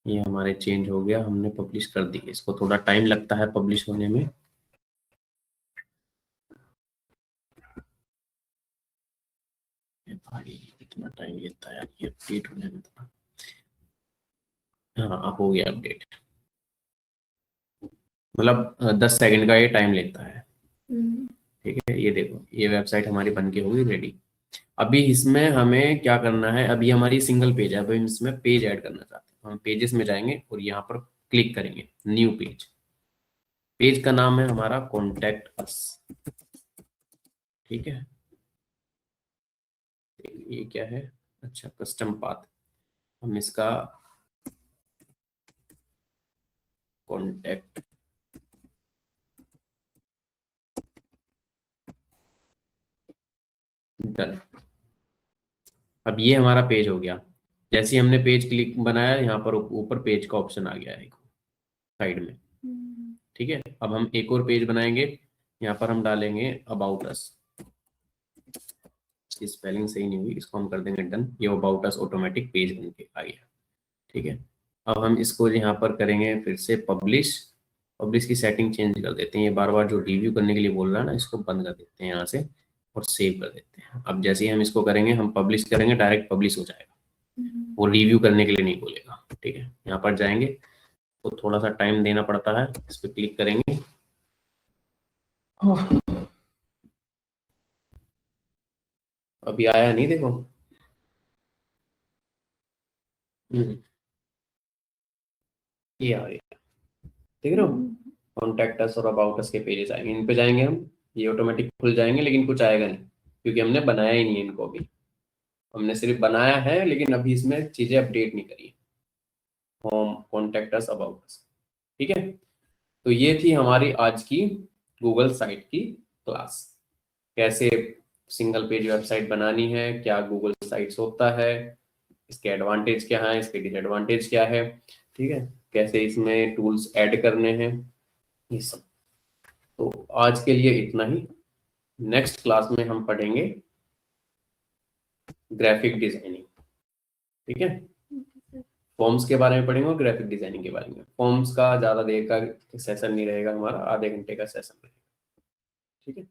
ये हमारे चेंज हो गया, हमने पब्लिश कर दिया। इसको थोड़ा टाइम लगता है पब्लिश होने में। भाई कितना टाइम लेता है यार ये अपडेट होने में थोड़ा। हाँ, अब हो गया अपडेट, मतलब 10 सेकंड का ये टाइम लेता है। ठीक है, ये देखो ये वेबसाइट हमारी बन के होगी रेडी। अभी इसमें हमें क्या करना है, अभी हमारी सिंगल पेज है, अभी हम इसमें पेज ऐड करना चाहते हैं। हम पेजेस में जाएंगे और यहाँ पर क्लिक करेंगे न्यू पेज। पेज का नाम है हमारा कॉन्टेक्ट अस। ठीक है, ये क्या है, अच्छा कस्टम पाथ, हम इसका कॉन्टेक्ट डन। अब ये हमारा पेज हो गया। जैसे ही हमने पेज क्लिक बनाया, यहाँ पर ऊपर पेज का ऑप्शन आ गया है साइड में। ठीक है, अब हम एक और पेज बनाएंगे, यहाँ पर हम डालेंगे अबाउट अस। इसकी स्पेलिंग सही नहीं हुई, इसको हम कर देंगे डन। ये अबाउट अस ऑटोमेटिक पेज बन के आ गया। ठीक है, अब हम इसको यहाँ पर करेंगे फिर से पब्लिश। पब्लिश की सेटिंग चेंज कर देते हैं, ये बार बार जो रिव्यू करने के लिए बोल रहा है ना, इसको बंद कर देते हैं यहाँ से और सेव कर देते हैं। अब जैसे ही हम इसको करेंगे, हम पब्लिश करेंगे, डायरेक्ट पब्लिश हो जाएगा, वो रिव्यू करने के लिए नहीं बोलेगा। ठीक है, यहाँ पर जाएंगे तो थोड़ा सा टाइम देना पड़ता है, इस पर क्लिक करेंगे। अभी आया नहीं, देखो। हम्म, ये आ गया, देख रहे हो। कॉन्टैक्ट अस और अबाउट अस के पेजेस आएंगे, इन पे जाएंगे हम, ये ऑटोमेटिक खुल जाएंगे, लेकिन कुछ आएगा नहीं क्योंकि हमने बनाया ही नहीं है इनको अभी। हमने सिर्फ बनाया है लेकिन अभी इसमें चीजें अपडेट नहीं करी। Home, contact us, about us. ठीक है, तो ये थी हमारी आज की गूगल साइट की क्लास। कैसे सिंगल पेज वेबसाइट बनानी है, क्या गूगल साइट्स होता है, इसके एडवांटेज क्या है, इसके डिसएडवांटेज क्या है। ठीक है, कैसे इसमें टूल्स ऐड करने हैं, ये सब। तो आज के लिए इतना ही। नेक्स्ट क्लास में हम पढ़ेंगे ग्राफिक डिजाइनिंग। ठीक है, फॉर्म्स के बारे में पढ़ेंगे और ग्राफिक डिजाइनिंग के बारे में। फॉर्म्स का ज्यादा देर का सेशन नहीं रहेगा हमारा, आधे घंटे का सेशन रहेगा। ठीक है।